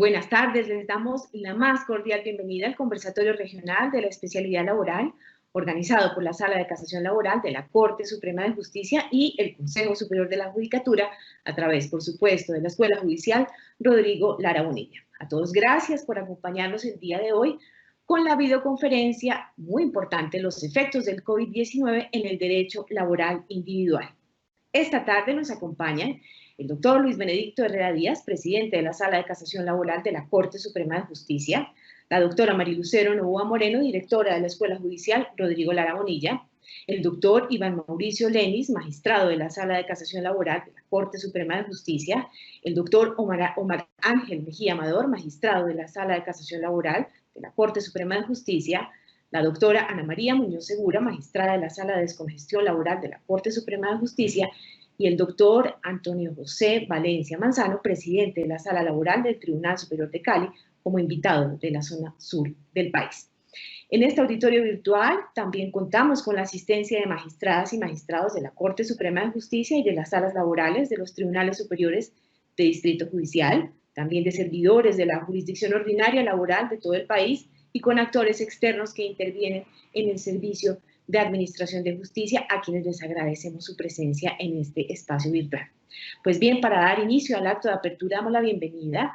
buenas tardes, les damos la más cordial bienvenida al conversatorio regional de la especialidad laboral organizado por la Sala de Casación Laboral de la Corte Suprema de Justicia y el Consejo Superior de la Judicatura a través, por supuesto, de la Escuela Judicial Rodrigo Lara Bonilla. A todos gracias por acompañarnos el día de hoy con la videoconferencia muy importante, los efectos del COVID-19 en el derecho laboral individual. Esta tarde nos acompañan el doctor Luis Benedicto Herrera Díaz, presidente de la Sala de Casación Laboral de la Corte Suprema de Justicia, la doctora Marilucero Novoa Moreno, directora de la Escuela Judicial Rodrigo Lara Bonilla, el doctor Iván Mauricio Lenis, magistrado de la Sala de Casación Laboral de la Corte Suprema de Justicia, el doctor Omar Ángel Mejía Amador, magistrado de la Sala de Casación Laboral de la Corte Suprema de Justicia, la doctora Ana María Muñoz Segura, magistrada de la Sala de Descongestión Laboral de la Corte Suprema de Justicia, y el doctor Antonio José Valencia Manzano, presidente de la Sala Laboral del Tribunal Superior de Cali, como invitado de la zona sur del país. En este auditorio virtual también contamos con la asistencia de magistradas y magistrados de la Corte Suprema de Justicia y de las salas laborales de los tribunales superiores de Distrito Judicial, también de servidores de la jurisdicción ordinaria laboral de todo el país y con actores externos que intervienen en el servicio de Administración de Justicia, a quienes les agradecemos su presencia en este espacio virtual. Pues bien, para dar inicio al acto de apertura, damos la bienvenida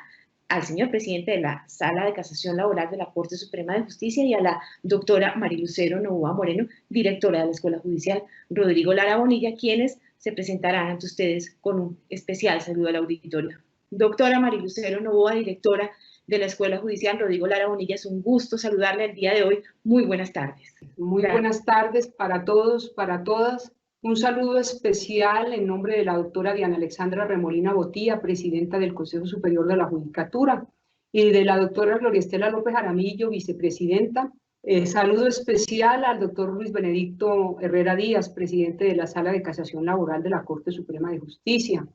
al señor presidente de la Sala de Casación Laboral de la Corte Suprema de Justicia y a la doctora Marilucero Novoa Moreno, directora de la Escuela Judicial Rodrigo Lara Bonilla, quienes se presentarán ante ustedes con un especial saludo al auditorio. Doctora Marilucero Novoa, directora de la Escuela Judicial Rodrigo Lara Bonilla, es un gusto saludarle el día de hoy. Muy buenas tardes. Muy buenas tardes para todos, para todas. Un saludo especial en nombre de la doctora Diana Alexandra Remolina Botía, presidenta del Consejo Superior de la Judicatura, y de la doctora Gloria Estela López Jaramillo, vicepresidenta. Saludo especial al doctor Luis Benedicto Herrera Díaz, presidente de la Sala de Casación Laboral de la Corte Suprema de Justicia.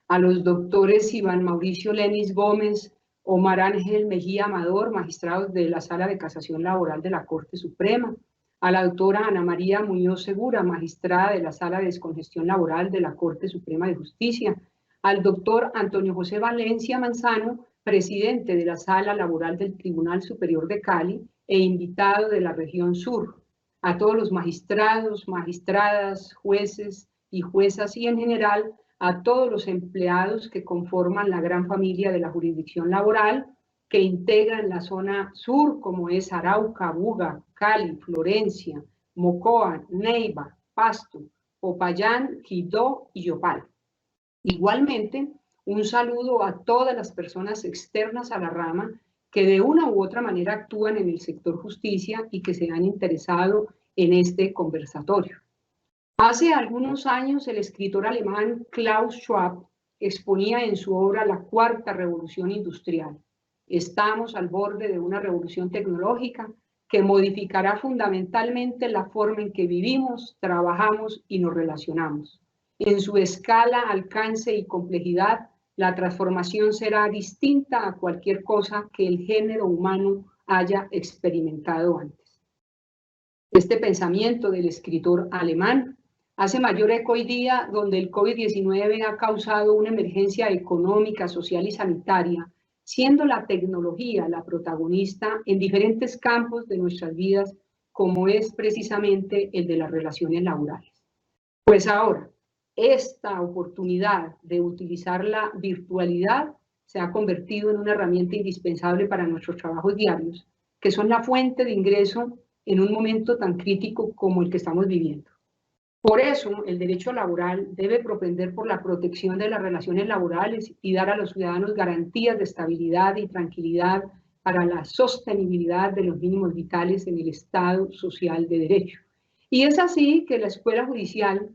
A los doctores Iván Mauricio Lenis Gómez, Omar Ángel Mejía Amador, magistrados de la Sala de Casación Laboral de la Corte Suprema, a la doctora Ana María Muñoz Segura, magistrada de la Sala de Descongestión Laboral de la Corte Suprema de Justicia, al doctor Antonio José Valencia Manzano, presidente de la Sala Laboral del Tribunal Superior de Cali e invitado de la región sur, a todos los magistrados, magistradas, jueces y juezas y en general a todos los empleados que conforman la gran familia de la jurisdicción laboral que integran la zona sur, como es Arauca, Buga, Cali, Florencia, Mocoa, Neiva, Pasto, Popayán, Quibdó y Yopal. Igualmente, un saludo a todas las personas externas a la rama que de una u otra manera actúan en el sector justicia y que se han interesado en este conversatorio. Hace algunos años, el escritor alemán Klaus Schwab exponía en su obra La Cuarta Revolución Industrial. Estamos al borde de una revolución tecnológica que modificará fundamentalmente la forma en que vivimos, trabajamos y nos relacionamos. En su escala, alcance y complejidad, la transformación será distinta a cualquier cosa que el género humano haya experimentado antes. Este pensamiento del escritor alemán hace mayor eco hoy día, donde el COVID-19 ha causado una emergencia económica, social y sanitaria, siendo la tecnología la protagonista en diferentes campos de nuestras vidas, como es precisamente el de las relaciones laborales. Pues ahora, esta oportunidad de utilizar la virtualidad se ha convertido en una herramienta indispensable para nuestros trabajos diarios, que son la fuente de ingreso en un momento tan crítico como el que estamos viviendo. Por eso, el derecho laboral debe propender por la protección de las relaciones laborales y dar a los ciudadanos garantías de estabilidad y tranquilidad para la sostenibilidad de los mínimos vitales en el Estado social de derecho. Y es así que la Escuela Judicial,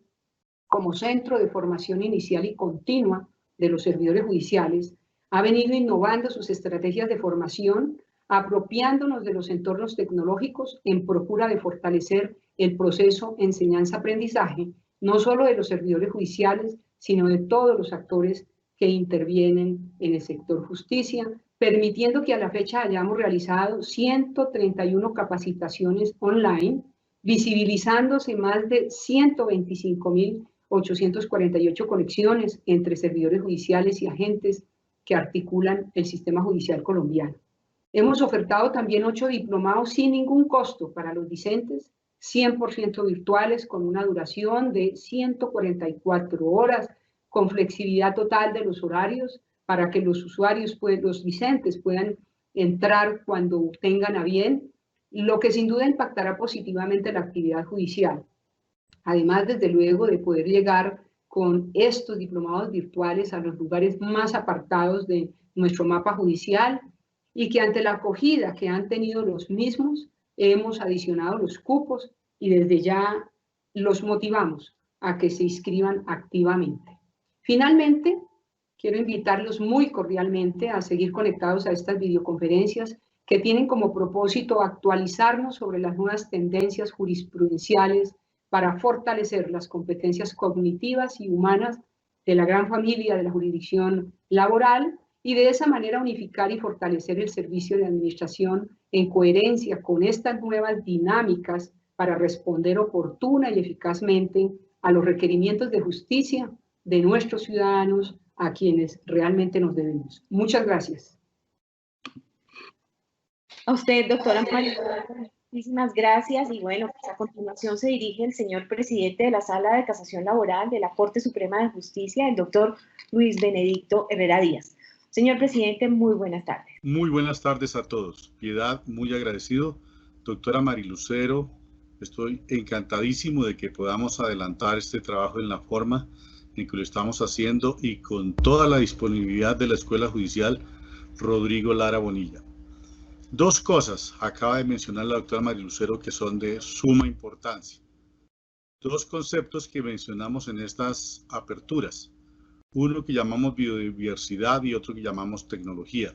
como centro de formación inicial y continua de los servidores judiciales, ha venido innovando sus estrategias de formación, apropiándonos de los entornos tecnológicos en procura de fortalecer el proceso enseñanza-aprendizaje, no solo de los servidores judiciales, sino de todos los actores que intervienen en el sector justicia, permitiendo que a la fecha hayamos realizado 131 capacitaciones online, visibilizándose más de 125.848 conexiones entre servidores judiciales y agentes que articulan el sistema judicial colombiano. Hemos ofertado también 8 diplomados sin ningún costo para los discentes, 100% virtuales, con una duración de 144 horas, con flexibilidad total de los horarios para que los usuarios, los discentes, puedan entrar cuando tengan a bien, lo que sin duda impactará positivamente la actividad judicial. Además, desde luego, de poder llegar con estos diplomados virtuales a los lugares más apartados de nuestro mapa judicial, y que ante la acogida que han tenido los mismos, hemos adicionado los cupos y desde ya los motivamos a que se inscriban activamente. Finalmente, quiero invitarlos muy cordialmente a seguir conectados a estas videoconferencias que tienen como propósito actualizarnos sobre las nuevas tendencias jurisprudenciales para fortalecer las competencias cognitivas y humanas de la gran familia de la jurisdicción laboral, y de esa manera unificar y fortalecer el servicio de administración en coherencia con estas nuevas dinámicas para responder oportuna y eficazmente a los requerimientos de justicia de nuestros ciudadanos, a quienes realmente nos debemos. Muchas gracias. A usted, doctora María, muchísimas gracias. Y bueno, pues a continuación se dirige el señor presidente de la Sala de Casación Laboral de la Corte Suprema de Justicia, el doctor Luis Benedicto Herrera Díaz. Señor presidente, muy buenas tardes. Muy buenas tardes a todos. Piedad, muy agradecido. Doctora Marilucero, estoy encantadísimo de que podamos adelantar este trabajo en la forma en que lo estamos haciendo y con toda la disponibilidad de la Escuela Judicial Rodrigo Lara Bonilla. Dos cosas acaba de mencionar la doctora Marilucero que son de suma importancia. Dos conceptos que mencionamos en estas aperturas. Uno que llamamos biodiversidad y otro que llamamos tecnología.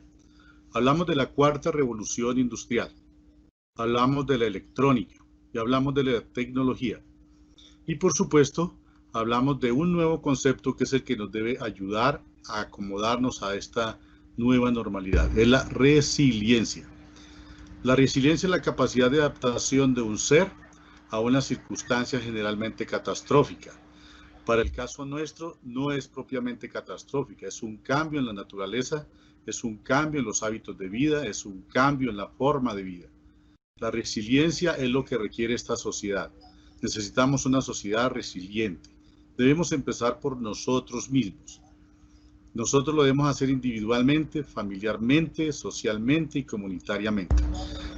Hablamos de la cuarta revolución industrial, hablamos de la electrónica y hablamos de la tecnología. Y por supuesto, hablamos de un nuevo concepto que es el que nos debe ayudar a acomodarnos a esta nueva normalidad, es la resiliencia. La resiliencia es la capacidad de adaptación de un ser a una circunstancia generalmente catastrófica. Para el caso nuestro no es propiamente catastrófica, es un cambio en la naturaleza, es un cambio en los hábitos de vida, es un cambio en la forma de vida. La resiliencia es lo que requiere esta sociedad. Necesitamos una sociedad resiliente. Debemos empezar por nosotros mismos. Nosotros lo debemos hacer individualmente, familiarmente, socialmente y comunitariamente.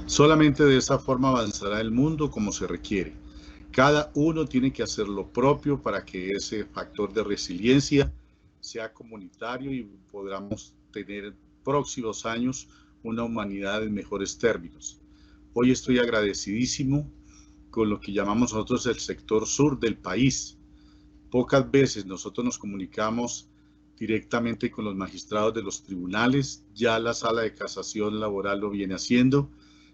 Solamente de esa forma avanzará el mundo como se requiere. Cada uno tiene que hacer lo propio para que ese factor de resiliencia sea comunitario y podamos tener en próximos años una humanidad en mejores términos. Hoy estoy agradecidísimo con lo que llamamos nosotros el sector sur del país. Pocas veces nosotros nos comunicamos directamente con los magistrados de los tribunales, ya la Sala de Casación Laboral lo viene haciendo,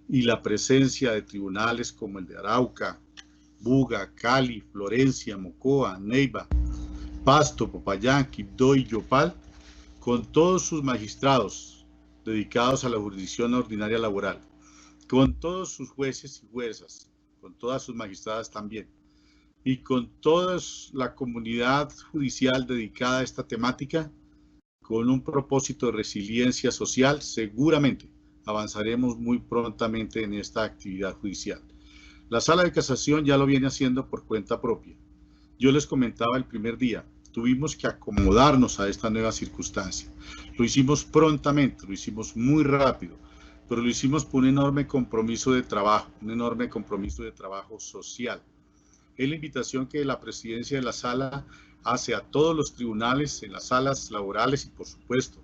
y la presencia de tribunales como el de Arauca, Buga, Cali, Florencia, Mocoa, Neiva, Pasto, Popayán, Quibdó y Yopal, con todos sus magistrados dedicados a la jurisdicción ordinaria laboral, con todos sus jueces y juezas, con todas sus magistradas también, y con toda la comunidad judicial dedicada a esta temática, con un propósito de resiliencia social, seguramente avanzaremos muy prontamente en esta actividad judicial. La Sala de Casación ya lo viene haciendo por cuenta propia. Yo les comentaba el primer día, tuvimos que acomodarnos a esta nueva circunstancia. Lo hicimos prontamente, lo hicimos muy rápido, pero lo hicimos por un enorme compromiso de trabajo, un enorme compromiso de trabajo social. Es la invitación que la presidencia de la Sala hace a todos los tribunales, en las salas laborales y por supuesto,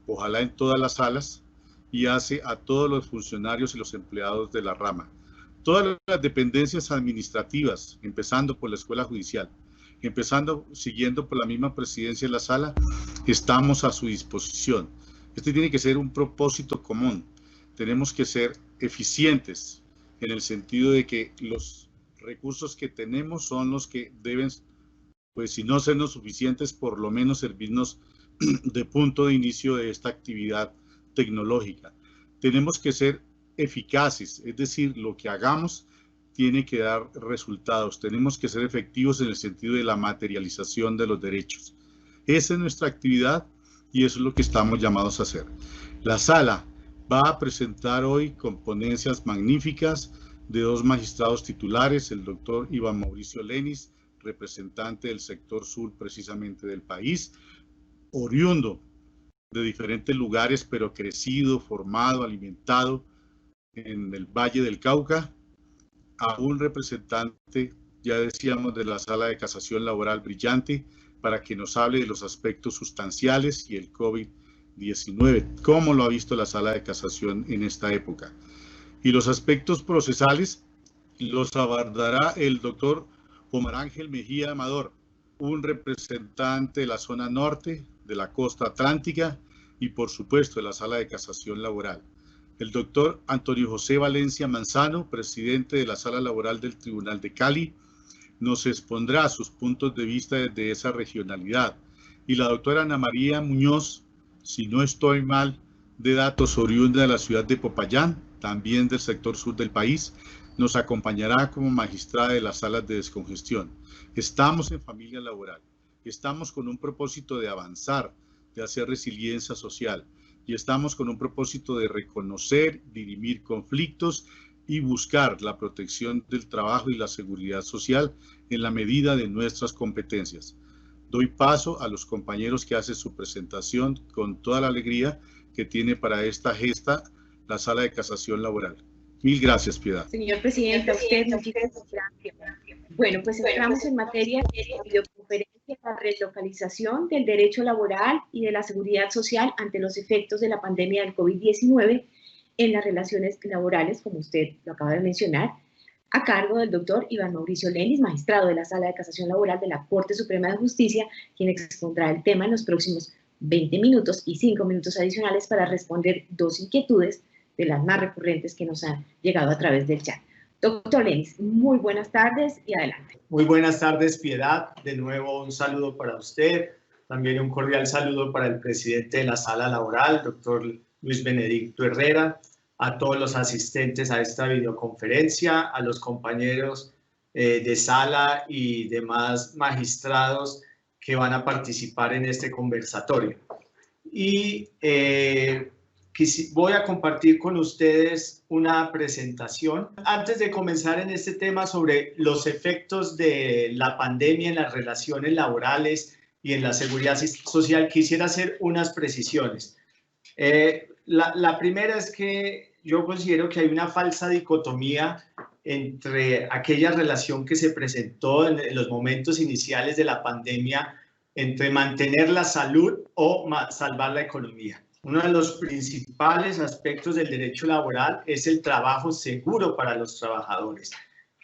ojalá en todas las salas, y hace a todos los funcionarios y los empleados de la rama. Todas las dependencias administrativas, empezando por la Escuela Judicial, siguiendo por la misma presidencia de la Sala, estamos a su disposición. Este tiene que ser un propósito común. Tenemos que ser eficientes en el sentido de que los recursos que tenemos son los que deben, pues si no sernos suficientes, por lo menos servirnos de punto de inicio de esta actividad tecnológica. Tenemos que ser eficaces, es decir, lo que hagamos tiene que dar resultados. Tenemos que ser efectivos en el sentido de la materialización de los derechos. Esa es nuestra actividad y eso es lo que estamos llamados a hacer. La sala va a presentar hoy con ponencias magníficas de dos magistrados titulares, el doctor Iván Mauricio Lenis, representante del sector sur precisamente del país, oriundo de diferentes lugares, pero crecido, formado, alimentado en el Valle del Cauca, a un representante, ya decíamos, de la Sala de Casación Laboral brillante, para que nos hable de los aspectos sustanciales y el COVID-19, cómo lo ha visto la Sala de Casación en esta época. Y los aspectos procesales los abordará el doctor Omar Ángel Mejía Amador, un representante de la zona norte, de la costa atlántica y por supuesto de la Sala de Casación Laboral. El doctor Antonio José Valencia Manzano, presidente de la Sala Laboral del Tribunal de Cali, nos expondrá sus puntos de vista desde esa regionalidad. Y la doctora Ana María Muñoz, si no estoy mal de datos, oriunda de la ciudad de Popayán, también del sector sur del país, nos acompañará como magistrada de las salas de descongestión. Estamos en familia laboral, estamos con un propósito de avanzar, de hacer resiliencia social, y estamos con un propósito de reconocer, dirimir conflictos y buscar la protección del trabajo y la seguridad social en la medida de nuestras competencias. Doy paso a los compañeros que hacen su presentación con toda la alegría que tiene para esta gesta la Sala de Casación Laboral. Mil gracias, Piedad. Señor presidente, a usted muchísimas gracias. Bueno, pues entramos en materia de videoconferencia para relocalización del derecho laboral y de la seguridad social ante los efectos de la pandemia del COVID-19 en las relaciones laborales, como usted lo acaba de mencionar, a cargo del doctor Iván Mauricio Lenis, magistrado de la Sala de Casación Laboral de la Corte Suprema de Justicia, quien expondrá el tema en los próximos 20 minutos y 5 minutos adicionales para responder dos inquietudes de las más recurrentes que nos han llegado a través del chat. Doctor Lenis, muy buenas tardes y adelante. Muy buenas tardes, Piedad. De nuevo un saludo para usted, también un cordial saludo para el presidente de la Sala Laboral, doctor Luis Benedicto Herrera, a todos los asistentes a esta videoconferencia, a los compañeros de sala y demás magistrados que van a participar en este conversatorio. Y voy a compartir con ustedes una presentación. Antes de comenzar en este tema sobre los efectos de la pandemia en las relaciones laborales y en la seguridad social, quisiera hacer unas precisiones. La primera es que yo considero que hay una falsa dicotomía entre aquella relación que se presentó en los momentos iniciales de la pandemia entre mantener la salud o salvar la economía. Uno de los principales aspectos del derecho laboral es el trabajo seguro para los trabajadores.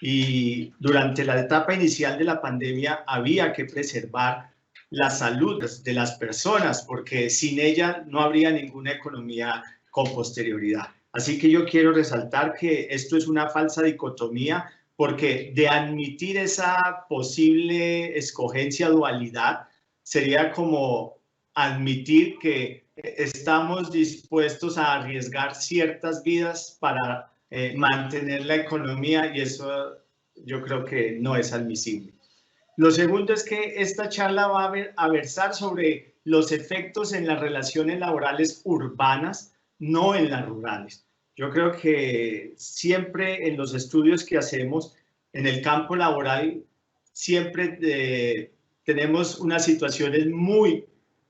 Y durante la etapa inicial de la pandemia había que preservar la salud de las personas, porque sin ella no habría ninguna economía con posterioridad. Así que yo quiero resaltar que esto es una falsa dicotomía, porque de admitir esa posible escogencia dualidad sería como admitir que estamos dispuestos a arriesgar ciertas vidas para mantener la economía, y eso yo creo que no es admisible. Lo segundo es que esta charla va a versar sobre los efectos en las relaciones laborales urbanas, no en las rurales. Yo creo que siempre en los estudios que hacemos en el campo laboral, siempre tenemos unas situaciones muy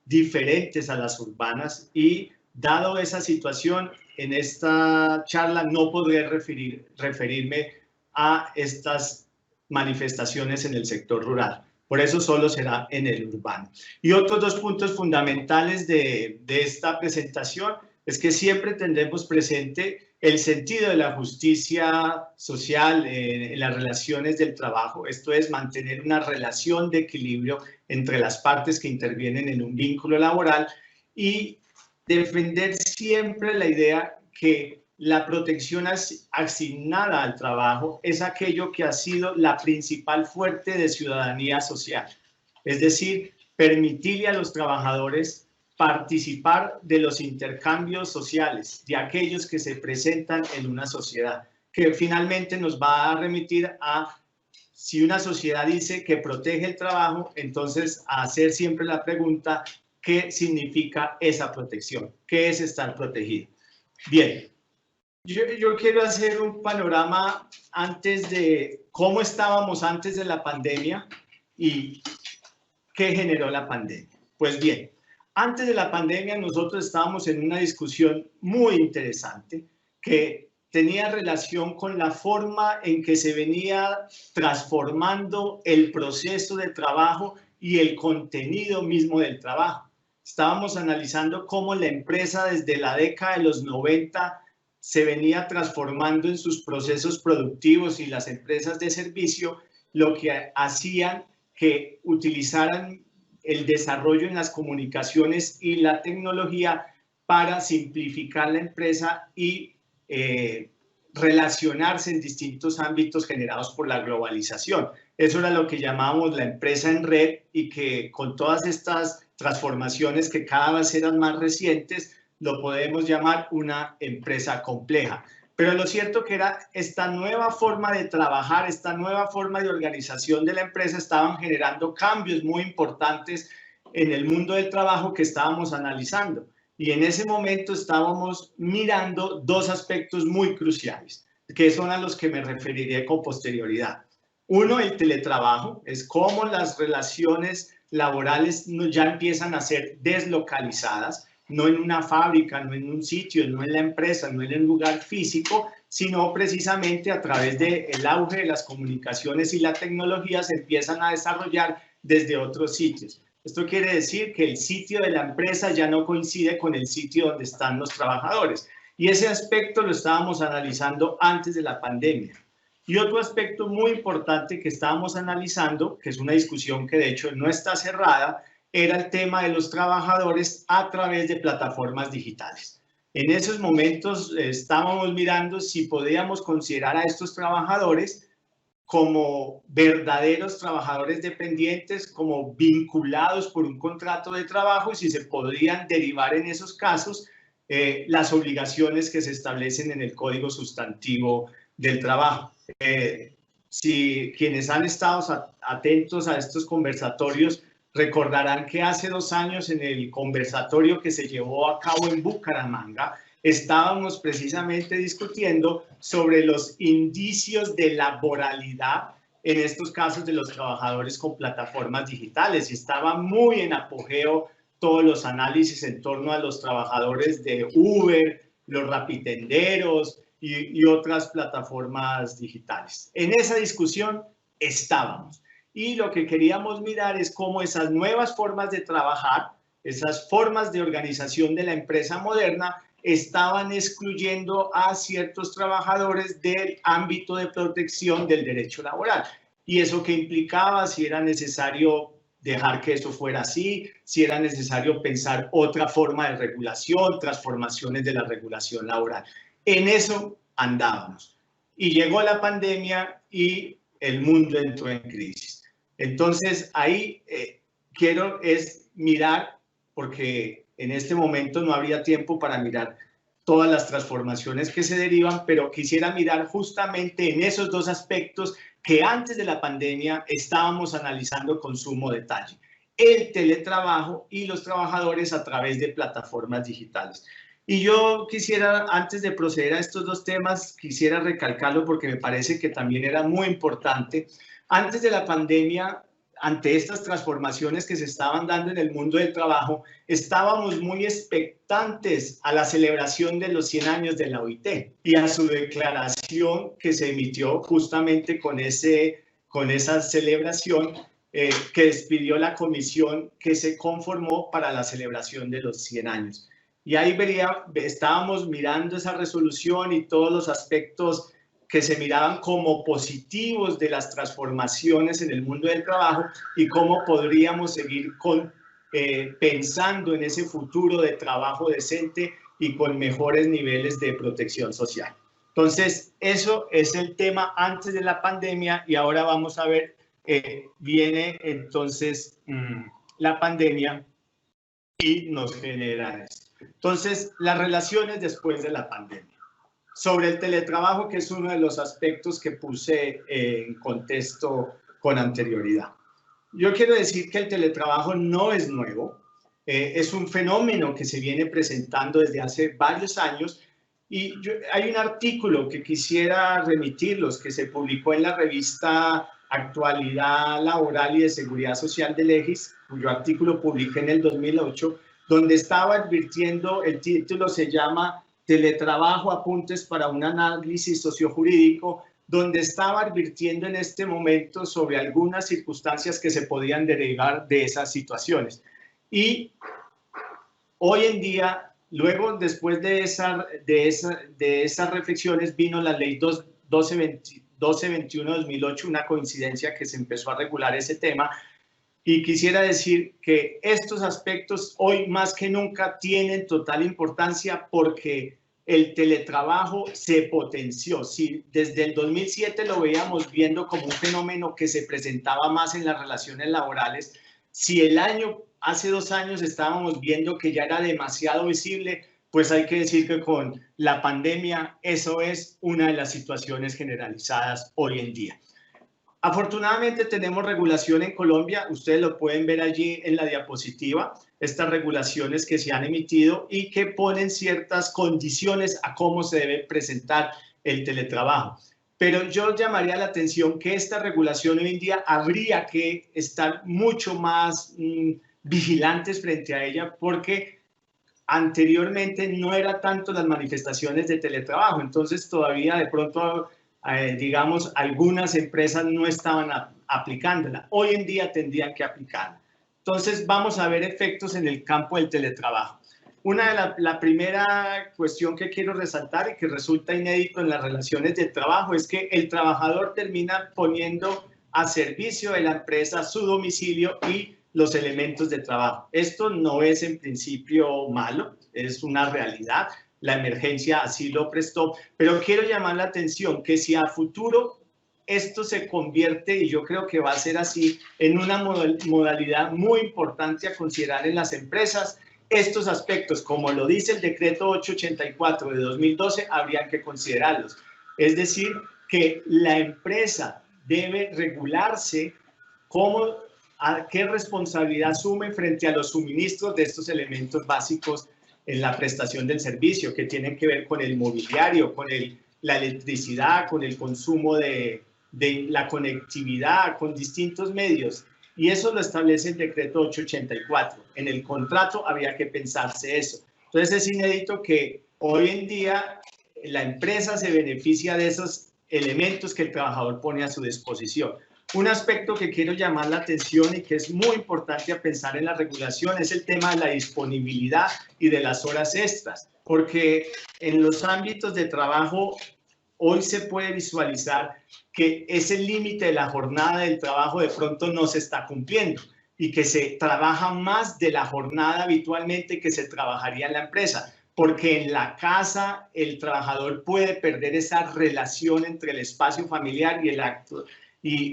diferentes a las urbanas, y dado esa situación, en esta charla no podré referirme a estas manifestaciones en el sector rural. Por eso solo será en el urbano. Y otros dos puntos fundamentales de esta presentación es que siempre tendremos presente el sentido de la justicia social en las relaciones del trabajo. Esto es mantener una relación de equilibrio entre las partes que intervienen en un vínculo laboral y defender siempre la idea que la protección asignada al trabajo es aquello que ha sido la principal fuente de ciudadanía social. Es decir, permitirle a los trabajadores participar de los intercambios sociales, de aquellos que se presentan en una sociedad, que finalmente nos va a remitir a, si una sociedad dice que protege el trabajo, entonces a hacer siempre la pregunta, qué significa esa protección, qué es estar protegido. Bien, yo quiero hacer un panorama antes de cómo estábamos antes de la pandemia y qué generó la pandemia. Pues bien, antes de la pandemia nosotros estábamos en una discusión muy interesante que tenía relación con la forma en que se venía transformando el proceso de trabajo y el contenido mismo del trabajo. Estábamos analizando cómo la empresa desde la década de los 90 se venía transformando en sus procesos productivos y las empresas de servicio lo que hacían que utilizaran el desarrollo en las comunicaciones y la tecnología para simplificar la empresa y relacionarse en distintos ámbitos generados por la globalización. Eso era lo que llamábamos la empresa en red y que con todas estas transformaciones que cada vez eran más recientes, lo podemos llamar una empresa compleja. Pero lo cierto que era esta nueva forma de trabajar, esta nueva forma de organización de la empresa estaban generando cambios muy importantes en el mundo del trabajo que estábamos analizando. Y en ese momento estábamos mirando dos aspectos muy cruciales, que son a los que me referiré con posterioridad. Uno, el teletrabajo, es cómo las relaciones laborales ya empiezan a ser deslocalizadas, no en una fábrica, no en un sitio, no en la empresa, no en un lugar físico, sino precisamente a través del auge de las comunicaciones y la tecnología se empiezan a desarrollar desde otros sitios. Esto quiere decir que el sitio de la empresa ya no coincide con el sitio donde están los trabajadores. Y ese aspecto lo estábamos analizando antes de la pandemia. Y otro aspecto muy importante que estábamos analizando, que es una discusión que de hecho no está cerrada, era el tema de los trabajadores a través de plataformas digitales. En esos momentos estábamos mirando si podíamos considerar a estos trabajadores como verdaderos trabajadores dependientes, como vinculados por un contrato de trabajo y si se podrían derivar en esos casos las obligaciones que se establecen en el Código Sustantivo del Trabajo. Si quienes han estado atentos a estos conversatorios recordarán que hace 2 años en el conversatorio que se llevó a cabo en Bucaramanga, estábamos precisamente discutiendo sobre los indicios de laboralidad en estos casos de los trabajadores con plataformas digitales y estaba muy en apogeo todos los análisis en torno a los trabajadores de Uber, los rapitenderos y otras plataformas digitales. En esa discusión estábamos y lo que queríamos mirar es cómo esas nuevas formas de trabajar, esas formas de organización de la empresa moderna estaban excluyendo a ciertos trabajadores del ámbito de protección del derecho laboral. Y eso que implicaba, si era necesario dejar que eso fuera así, si era necesario pensar otra forma de regulación, transformaciones de la regulación laboral. En eso andábamos. Y llegó la pandemia y el mundo entró en crisis. Entonces, ahí quiero mirar, porque en este momento no habría tiempo para mirar todas las transformaciones que se derivan, pero quisiera mirar justamente en esos dos aspectos que antes de la pandemia estábamos analizando con sumo detalle: el teletrabajo y los trabajadores a través de plataformas digitales. Y yo quisiera, antes de proceder a estos dos temas, quisiera recalcarlo porque me parece que también era muy importante. Antes de la pandemia, ante estas transformaciones que se estaban dando en el mundo del trabajo, estábamos muy expectantes a la celebración de los 100 años de la OIT y a su declaración que se emitió justamente con esa celebración que despidió la comisión que se conformó para la celebración de los 100 años. Y ahí estábamos mirando esa resolución y todos los aspectos que se miraban como positivos de las transformaciones en el mundo del trabajo y cómo podríamos seguir pensando en ese futuro de trabajo decente y con mejores niveles de protección social. Entonces, eso es el tema antes de la pandemia y ahora vamos a ver, viene entonces la pandemia y nos genera esto. Entonces, las relaciones después de la pandemia. Sobre el teletrabajo, que es uno de los aspectos que puse en contexto con anterioridad. Yo quiero decir que el teletrabajo no es nuevo. Es un fenómeno que se viene presentando desde hace varios años y hay un artículo que quisiera remitirlos que se publicó en la revista Actualidad Laboral y de Seguridad Social del EGIS, cuyo artículo publiqué en el 2008, donde estaba advirtiendo, el título se llama Teletrabajo, apuntes para un análisis sociojurídico, donde estaba advirtiendo en este momento sobre algunas circunstancias que se podían derivar de esas situaciones. Y hoy en día, luego, después de esas reflexiones, vino la ley 1221-2008, una coincidencia que se empezó a regular ese tema. Y quisiera decir que estos aspectos hoy más que nunca tienen total importancia porque el teletrabajo se potenció. Si desde el 2007 lo veíamos viendo como un fenómeno que se presentaba más en las relaciones laborales, si hace 2 años estábamos viendo que ya era demasiado visible, pues hay que decir que con la pandemia eso es una de las situaciones generalizadas hoy en día. Afortunadamente tenemos regulación en Colombia, ustedes lo pueden ver allí en la diapositiva, estas regulaciones que se han emitido y que ponen ciertas condiciones a cómo se debe presentar el teletrabajo. Pero yo llamaría la atención que esta regulación hoy en día habría que estar mucho más vigilantes frente a ella porque anteriormente no era tanto las manifestaciones de teletrabajo, entonces todavía de pronto digamos, algunas empresas no estaban aplicándola. Hoy en día tendrían que aplicarla. Entonces, vamos a ver efectos en el campo del teletrabajo. La primera cuestión que quiero resaltar y que resulta inédito en las relaciones de trabajo es que el trabajador termina poniendo a servicio de la empresa su domicilio y los elementos de trabajo. Esto no es en principio malo, es una realidad. La emergencia así lo prestó, pero quiero llamar la atención que si a futuro esto se convierte, y yo creo que va a ser así, en una modalidad muy importante a considerar en las empresas, estos aspectos, como lo dice el decreto 884 de 2012, habrían que considerarlos. Es decir, que la empresa debe regularse qué responsabilidad asume frente a los suministros de estos elementos básicos en la prestación del servicio, que tienen que ver con el mobiliario, con la electricidad, con el consumo de la conectividad, con distintos medios. Y eso lo establece el decreto 884. En el contrato había que pensarse eso. Entonces es inédito que hoy en día la empresa se beneficia de esos elementos que el trabajador pone a su disposición. Un aspecto que quiero llamar la atención y que es muy importante a pensar en la regulación es el tema de la disponibilidad y de las horas extras, porque en los ámbitos de trabajo hoy se puede visualizar que ese límite de la jornada del trabajo de pronto no se está cumpliendo y que se trabaja más de la jornada habitualmente que se trabajaría en la empresa, porque en la casa el trabajador puede perder esa relación entre el espacio familiar y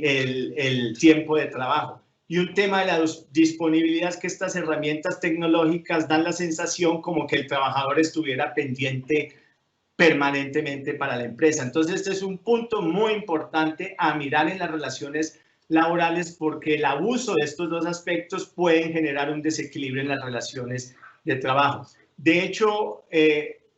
el tiempo de trabajo. Y un tema de la disponibilidad es que estas herramientas tecnológicas dan la sensación como que el trabajador estuviera pendiente permanentemente para la empresa. Entonces, este es un punto muy importante a mirar en las relaciones laborales porque el abuso de estos dos aspectos pueden generar un desequilibrio en las relaciones de trabajo. De hecho,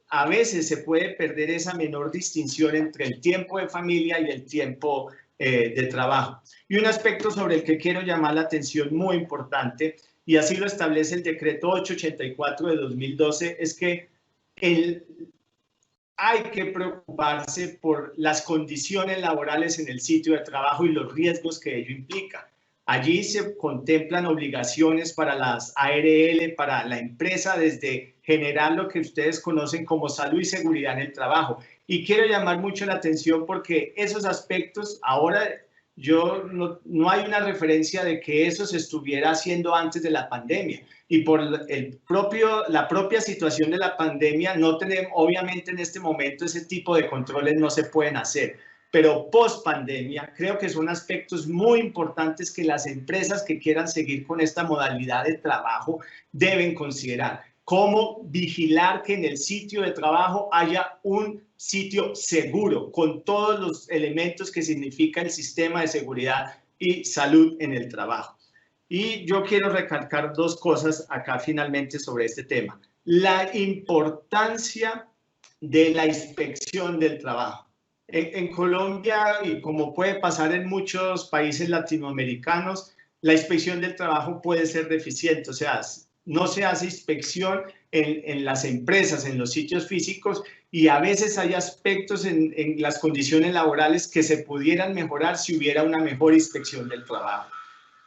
a veces se puede perder esa menor distinción entre el tiempo de familia y el tiempo de trabajo. Y un aspecto sobre el que quiero llamar la atención muy importante, y así lo establece el decreto 884 de 2012, es que hay que preocuparse por las condiciones laborales en el sitio de trabajo y los riesgos que ello implica. Allí se contemplan obligaciones para las ARL, para la empresa, desde generar lo que ustedes conocen como salud y seguridad en el trabajo. Y quiero llamar mucho la atención porque esos aspectos, ahora no hay una referencia de que eso se estuviera haciendo antes de la pandemia. Y por la propia situación de la pandemia, no tenemos, obviamente en este momento ese tipo de controles no se pueden hacer. Pero post pandemia creo que son aspectos muy importantes que las empresas que quieran seguir con esta modalidad de trabajo deben considerar. Cómo vigilar que en el sitio de trabajo haya un sitio seguro con todos los elementos que significa el sistema de seguridad y salud en el trabajo. Y yo quiero recalcar dos cosas acá finalmente sobre este tema. La importancia de la inspección del trabajo. En Colombia, y como puede pasar en muchos países latinoamericanos, la inspección del trabajo puede ser deficiente, o sea, no se hace inspección en las empresas, en los sitios físicos, y a veces hay aspectos en las condiciones laborales que se pudieran mejorar si hubiera una mejor inspección del trabajo.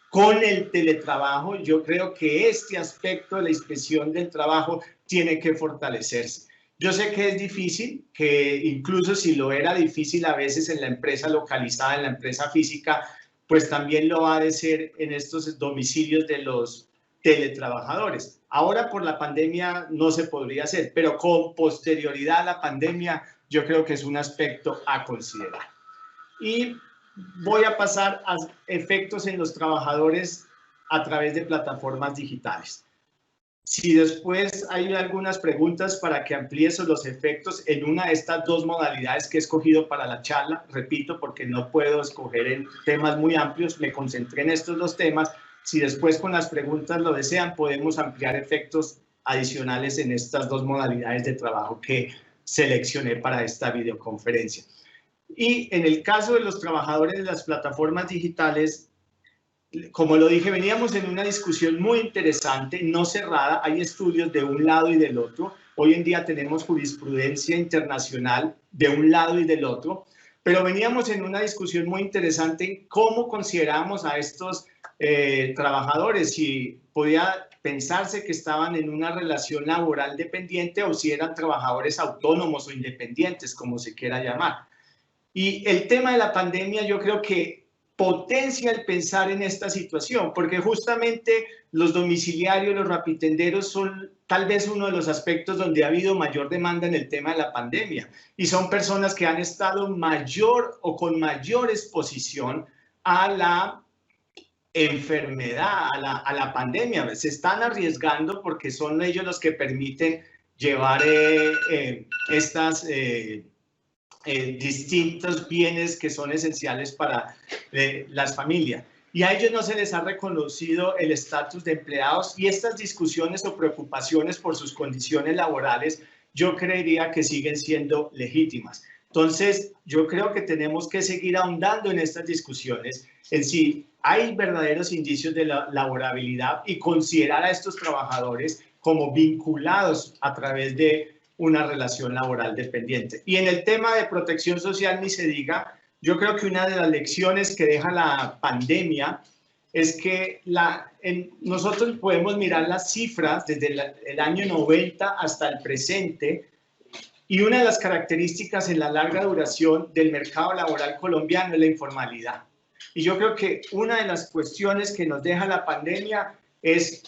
Con el teletrabajo, yo creo que este aspecto de la inspección del trabajo tiene que fortalecerse. Yo sé que es difícil, que incluso si lo era difícil a veces en la empresa localizada, en la empresa física, pues también lo ha de ser en estos domicilios de los teletrabajadores. Ahora por la pandemia no se podría hacer, pero con posterioridad a la pandemia yo creo que es un aspecto a considerar. Y voy a pasar a efectos en los trabajadores a través de plataformas digitales. Si después hay algunas preguntas para que amplíe sobre los efectos en una de estas dos modalidades que he escogido para la charla, repito, porque no puedo escoger en temas muy amplios, me concentré en estos dos temas. Si después con las preguntas lo desean, podemos ampliar efectos adicionales en estas dos modalidades de trabajo que seleccioné para esta videoconferencia. Y en el caso de los trabajadores de las plataformas digitales, como lo dije, veníamos en una discusión muy interesante, no cerrada, hay estudios de un lado y del otro. Hoy en día tenemos jurisprudencia internacional de un lado y del otro, pero veníamos en una discusión muy interesante en cómo consideramos a estos trabajadores, si podía pensarse que estaban en una relación laboral dependiente o si eran trabajadores autónomos o independientes, como se quiera llamar. Y el tema de la pandemia yo creo que potencia el pensar en esta situación, porque justamente los domiciliarios, los rapitenderos son tal vez uno de los aspectos donde ha habido mayor demanda en el tema de la pandemia, y son personas que han estado mayor o con mayor exposición a la enfermedad, a la pandemia. Se están arriesgando porque son ellos los que permiten llevar estas distintos bienes que son esenciales para las familias. Y a ellos no se les ha reconocido el estatus de empleados, y estas discusiones o preocupaciones por sus condiciones laborales yo creería que siguen siendo legítimas. Entonces, yo creo que tenemos que seguir ahondando en estas discusiones, en si hay verdaderos indicios de la laborabilidad y considerar a estos trabajadores como vinculados a través de una relación laboral dependiente. Y en el tema de protección social ni se diga. Yo creo que una de las lecciones que deja la pandemia es que nosotros podemos mirar las cifras desde el año 90 hasta el presente, y una de las características en la larga duración del mercado laboral colombiano es la informalidad. Y yo creo que una de las cuestiones que nos deja la pandemia es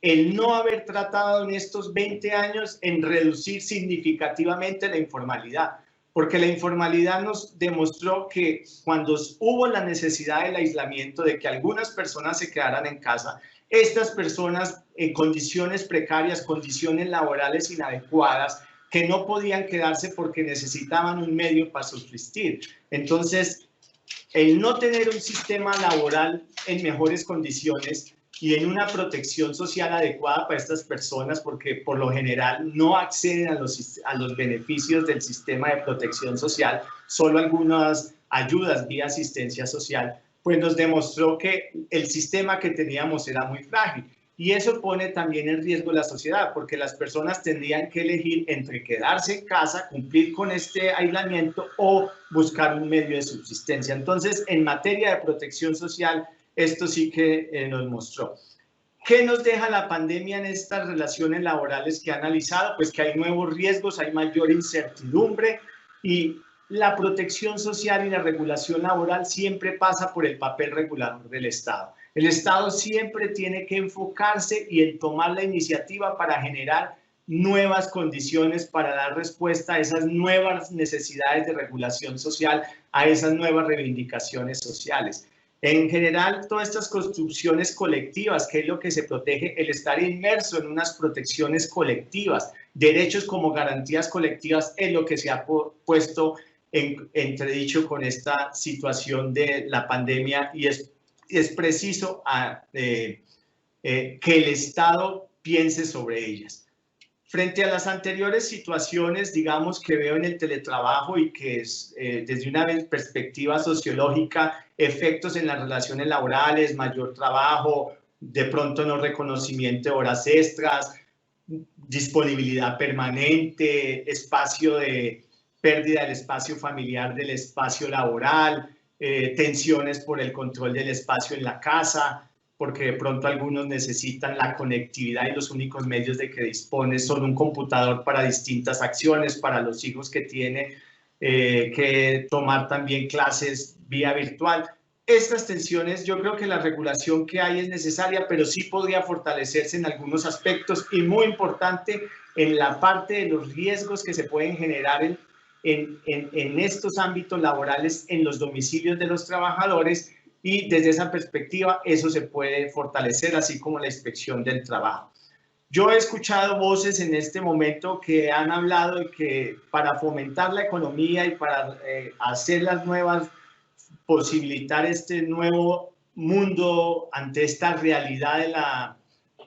el no haber tratado en estos 20 años en reducir significativamente la informalidad, porque la informalidad nos demostró que cuando hubo la necesidad del aislamiento, de que algunas personas se quedaran en casa, estas personas en condiciones precarias, condiciones laborales inadecuadas, que no podían quedarse porque necesitaban un medio para subsistir. Entonces, el no tener un sistema laboral en mejores condiciones y en una protección social adecuada para estas personas, porque por lo general no acceden a los beneficios del sistema de protección social, solo algunas ayudas vía asistencia social, pues nos demostró que el sistema que teníamos era muy frágil. Y eso pone también en riesgo la sociedad, porque las personas tendrían que elegir entre quedarse en casa, cumplir con este aislamiento o buscar un medio de subsistencia. Entonces, en materia de protección social, esto sí que nos mostró. ¿Qué nos deja la pandemia en estas relaciones laborales que ha analizado? Pues que hay nuevos riesgos, hay mayor incertidumbre, y la protección social y la regulación laboral siempre pasa por el papel regulador del Estado. El Estado siempre tiene que enfocarse y en tomar la iniciativa para generar nuevas condiciones para dar respuesta a esas nuevas necesidades de regulación social, a esas nuevas reivindicaciones sociales. En general, todas estas construcciones colectivas, que es lo que se protege, el estar inmerso en unas protecciones colectivas, derechos como garantías colectivas, es lo que se ha puesto en entredicho con esta situación de la pandemia, y es es preciso que el Estado piense sobre ellas. Frente a las anteriores situaciones, digamos, que veo en el teletrabajo y que es, desde una perspectiva sociológica, efectos en las relaciones laborales, mayor trabajo, de pronto no reconocimiento de horas extras, disponibilidad permanente, espacio de pérdida del espacio familiar, del espacio laboral, tensiones por el control del espacio en la casa, porque de pronto algunos necesitan la conectividad y los únicos medios de que dispone son un computador para distintas acciones, para los hijos que tiene que tomar también clases vía virtual. Estas tensiones, yo creo que la regulación que hay es necesaria, pero sí podría fortalecerse en algunos aspectos y muy importante en la parte de los riesgos que se pueden generar en estos ámbitos laborales, en los domicilios de los trabajadores, y desde esa perspectiva eso se puede fortalecer, así como la inspección del trabajo. Yo he escuchado voces en este momento que han hablado de que para fomentar la economía y para hacer las nuevas, posibilitar este nuevo mundo ante esta realidad de la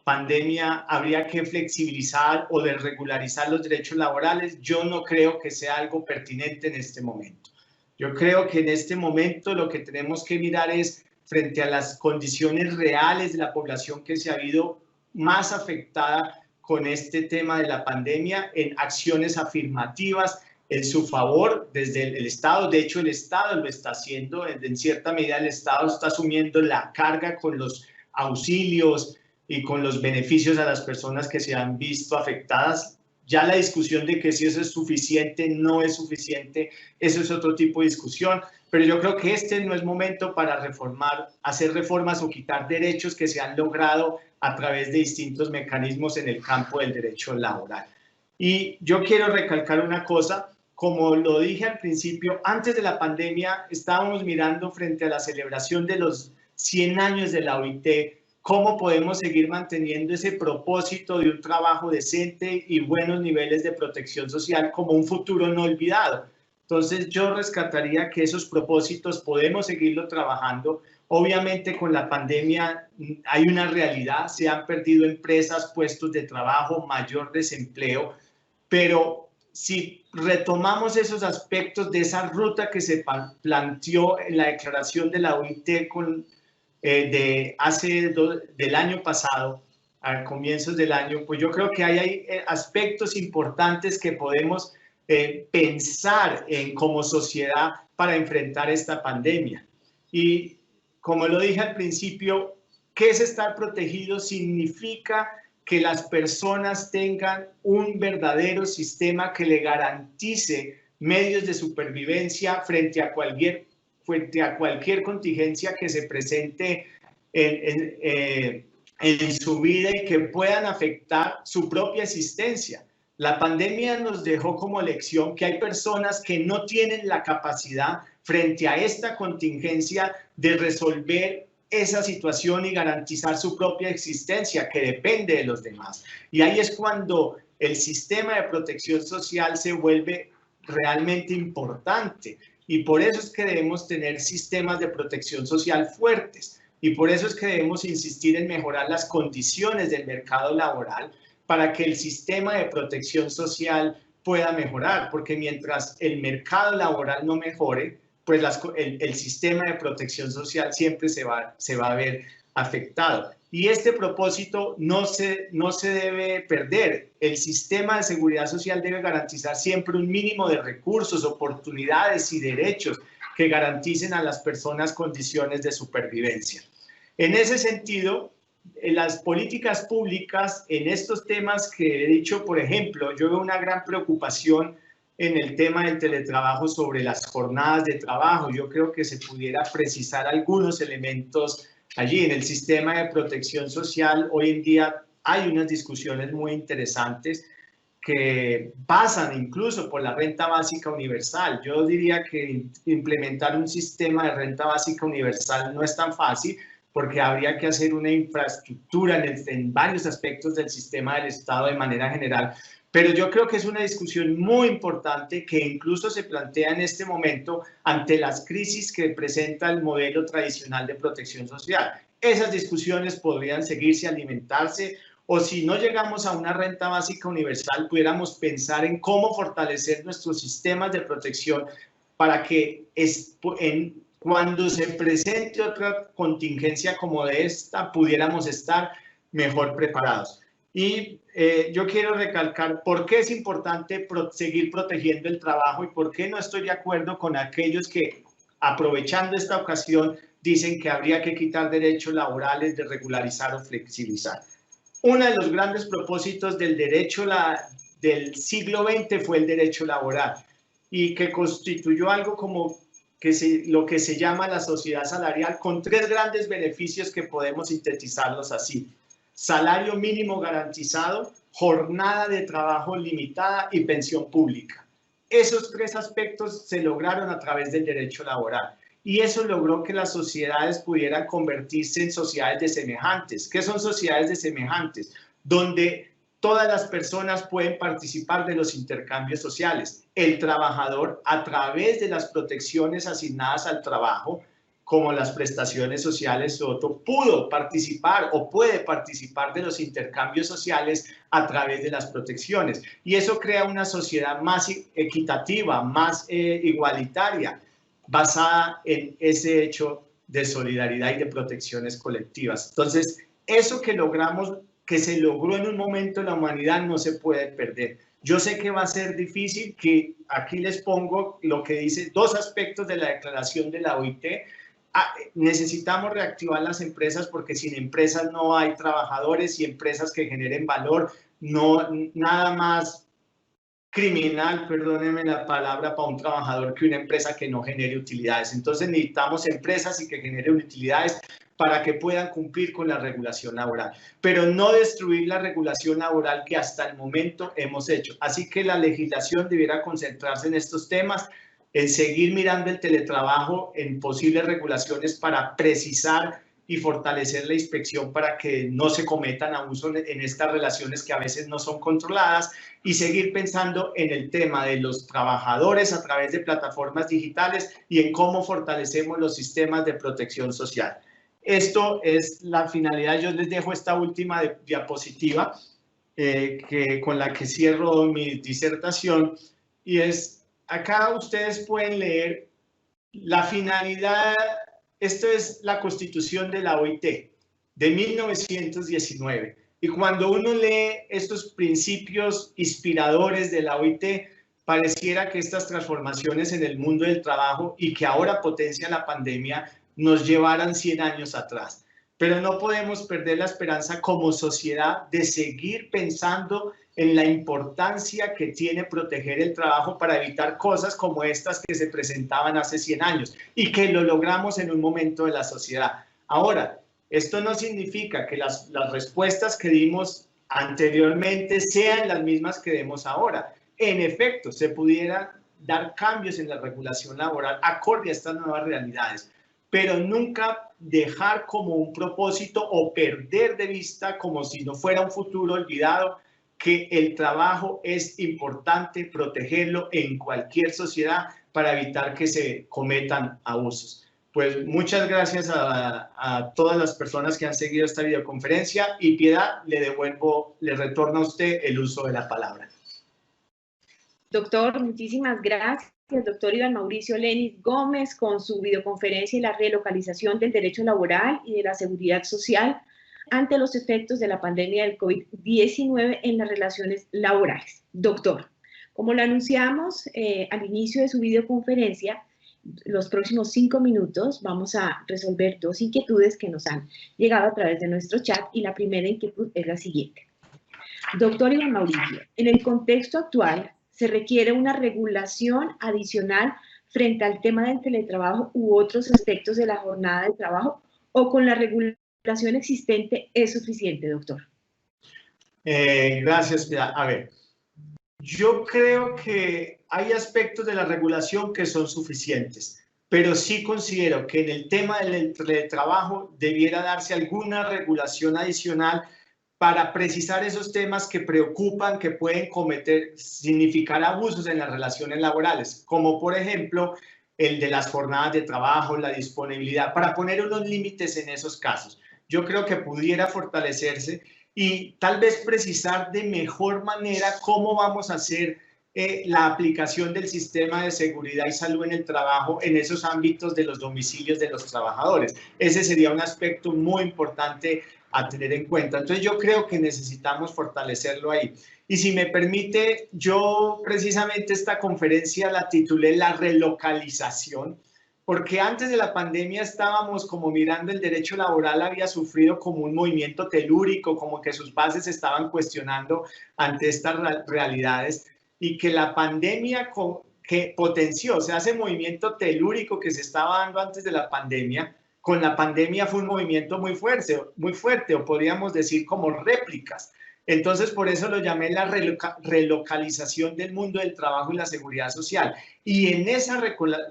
pandemia, habría que flexibilizar o desregularizar los derechos laborales. Yo no creo que sea algo pertinente en este momento. Yo creo que en este momento lo que tenemos que mirar es, frente a las condiciones reales de la población que se ha habido más afectada con este tema de la pandemia, en acciones afirmativas en su favor desde el Estado. De hecho, el Estado lo está haciendo, en cierta medida el Estado está asumiendo la carga con los auxilios y con los beneficios a las personas que se han visto afectadas. Ya la discusión de que si eso es suficiente, no es suficiente, eso es otro tipo de discusión, pero yo creo que este no es momento para reformar, hacer reformas o quitar derechos que se han logrado a través de distintos mecanismos en el campo del derecho laboral. Y yo quiero recalcar una cosa, como lo dije al principio, antes de la pandemia estábamos mirando frente a la celebración de los 100 años de la OIT, cómo podemos seguir manteniendo ese propósito de un trabajo decente y buenos niveles de protección social como un futuro no olvidado. Entonces yo rescataría que esos propósitos podemos seguirlo trabajando. Obviamente con la pandemia hay una realidad, se han perdido empresas, puestos de trabajo, mayor desempleo, pero si retomamos esos aspectos de esa ruta que se planteó en la declaración de la OIT del año pasado, a comienzos del año, pues yo creo que hay aspectos importantes que podemos pensar en como sociedad para enfrentar esta pandemia. Y como lo dije al principio, ¿qué es estar protegido? Significa que las personas tengan un verdadero sistema que le garantice medios de supervivencia frente a cualquier contingencia que se presente en su vida y que puedan afectar su propia existencia. La pandemia nos dejó como lección que hay personas que no tienen la capacidad frente a esta contingencia de resolver esa situación y garantizar su propia existencia, que depende de los demás. Y ahí es cuando el sistema de protección social se vuelve realmente importante. Y por eso es que debemos tener sistemas de protección social fuertes. Y por eso es que debemos insistir en mejorar las condiciones del mercado laboral para que el sistema de protección social pueda mejorar. Porque mientras el mercado laboral no mejore, pues el sistema de protección social siempre se va a ver afectado. Y este propósito no se debe perder. El sistema de seguridad social debe garantizar siempre un mínimo de recursos, oportunidades y derechos que garanticen a las personas condiciones de supervivencia. En ese sentido, las políticas públicas en estos temas que he dicho, por ejemplo, yo veo una gran preocupación en el tema del teletrabajo sobre las jornadas de trabajo. Yo creo que se pudiera precisar algunos elementos allí. En el sistema de protección social hoy en día hay unas discusiones muy interesantes que pasan incluso por la renta básica universal. Yo diría que implementar un sistema de renta básica universal no es tan fácil, porque habría que hacer una infraestructura en varios aspectos del sistema del Estado de manera general Pero yo creo que es una discusión muy importante que incluso se plantea en este momento ante las crisis que presenta el modelo tradicional de protección social. Esas discusiones podrían seguirse, alimentarse, o si no llegamos a una renta básica universal, pudiéramos pensar en cómo fortalecer nuestros sistemas de protección para que cuando se presente otra contingencia como de esta, pudiéramos estar mejor preparados. Y yo quiero recalcar por qué es importante seguir protegiendo el trabajo y por qué no estoy de acuerdo con aquellos que, aprovechando esta ocasión, dicen que habría que quitar derechos laborales, de regularizar o flexibilizar. Uno de los grandes propósitos del derecho del siglo XX fue el derecho laboral y que constituyó algo como lo que se llama la sociedad salarial, con tres grandes beneficios que podemos sintetizarlos así: salario mínimo garantizado, jornada de trabajo limitada y pensión pública. Esos tres aspectos se lograron a través del derecho laboral y eso logró que las sociedades pudieran convertirse en sociedades de semejantes. ¿Qué son sociedades de semejantes? Donde todas las personas pueden participar de los intercambios sociales. El trabajador, a través de las protecciones asignadas al trabajo, como las prestaciones sociales, pudo participar o puede participar de los intercambios sociales a través de las protecciones. Y eso crea una sociedad más equitativa, más igualitaria, basada en ese hecho de solidaridad y de protecciones colectivas. Entonces, eso que logramos, que se logró en un momento en la humanidad, no se puede perder. Yo sé que va a ser difícil, que aquí les pongo lo que dice dos aspectos de la declaración de la OIT. Necesitamos reactivar las empresas porque sin empresas no hay trabajadores y empresas que generen valor. No, nada más criminal, perdónenme la palabra, para un trabajador que una empresa que no genere utilidades. Entonces necesitamos empresas y que generen utilidades para que puedan cumplir con la regulación laboral, pero no destruir la regulación laboral que hasta el momento hemos hecho. Así que la legislación debiera concentrarse en estos temas, en seguir mirando el teletrabajo, en posibles regulaciones para precisar y fortalecer la inspección para que no se cometan abusos en estas relaciones que a veces no son controladas, y seguir pensando en el tema de los trabajadores a través de plataformas digitales y en cómo fortalecemos los sistemas de protección social. Esto es la finalidad. Yo les dejo esta última diapositiva con la que cierro mi disertación, y es, acá ustedes pueden leer la finalidad. Esto es la Constitución de la OIT de 1919. Y cuando uno lee estos principios inspiradores de la OIT, pareciera que estas transformaciones en el mundo del trabajo y que ahora potencia la pandemia nos llevaran 100 años atrás. Pero no podemos perder la esperanza como sociedad de seguir pensando en la importancia que tiene proteger el trabajo para evitar cosas como estas que se presentaban hace 100 años y que lo logramos en un momento de la sociedad. Ahora, esto no significa que las respuestas que dimos anteriormente sean las mismas que demos ahora. En efecto, se pudieran dar cambios en la regulación laboral acorde a estas nuevas realidades, pero nunca dejar como un propósito o perder de vista, como si no fuera un futuro olvidado, que el trabajo es importante protegerlo en cualquier sociedad para evitar que se cometan abusos. Pues muchas gracias a todas las personas que han seguido esta videoconferencia, y Piedad, le retorno a usted el uso de la palabra. Doctor, muchísimas gracias. Doctor Iván Mauricio Lenis Gómez, con su videoconferencia y la relocalización del derecho laboral y de la seguridad social ante los efectos de la pandemia del COVID-19 en las relaciones laborales. Doctor, como lo anunciamos al inicio de su videoconferencia, los próximos 5 minutos vamos a resolver dos inquietudes que nos han llegado a través de nuestro chat, y la primera inquietud es la siguiente. Doctor Iván Mauricio, en el contexto actual, ¿se requiere una regulación adicional frente al tema del teletrabajo u otros aspectos de la jornada de trabajo, o con la regulación existente es suficiente, doctor? Gracias, Piedad. A ver, yo creo que hay aspectos de la regulación que son suficientes, pero sí considero que en el tema del teletrabajo debiera darse alguna regulación adicional para precisar esos temas que preocupan, que pueden significar abusos en las relaciones laborales, como por ejemplo el de las jornadas de trabajo, la disponibilidad, para poner unos límites en esos casos. Yo creo que pudiera fortalecerse y tal vez precisar de mejor manera cómo vamos a hacer la aplicación del sistema de seguridad y salud en el trabajo en esos ámbitos de los domicilios de los trabajadores. Ese sería un aspecto muy importante a tener en cuenta. Entonces yo creo que necesitamos fortalecerlo ahí. Y si me permite, yo precisamente esta conferencia la titulé La relocalización, porque antes de la pandemia estábamos como mirando el derecho laboral había sufrido como un movimiento telúrico, como que sus bases se estaban cuestionando ante estas realidades y que la pandemia que potenció, o sea, ese movimiento telúrico que se estaba dando antes de la pandemia, con la pandemia fue un movimiento muy fuerte, o podríamos decir como réplicas. Entonces, por eso lo llamé la relocalización del mundo del trabajo y la seguridad social. Y en esa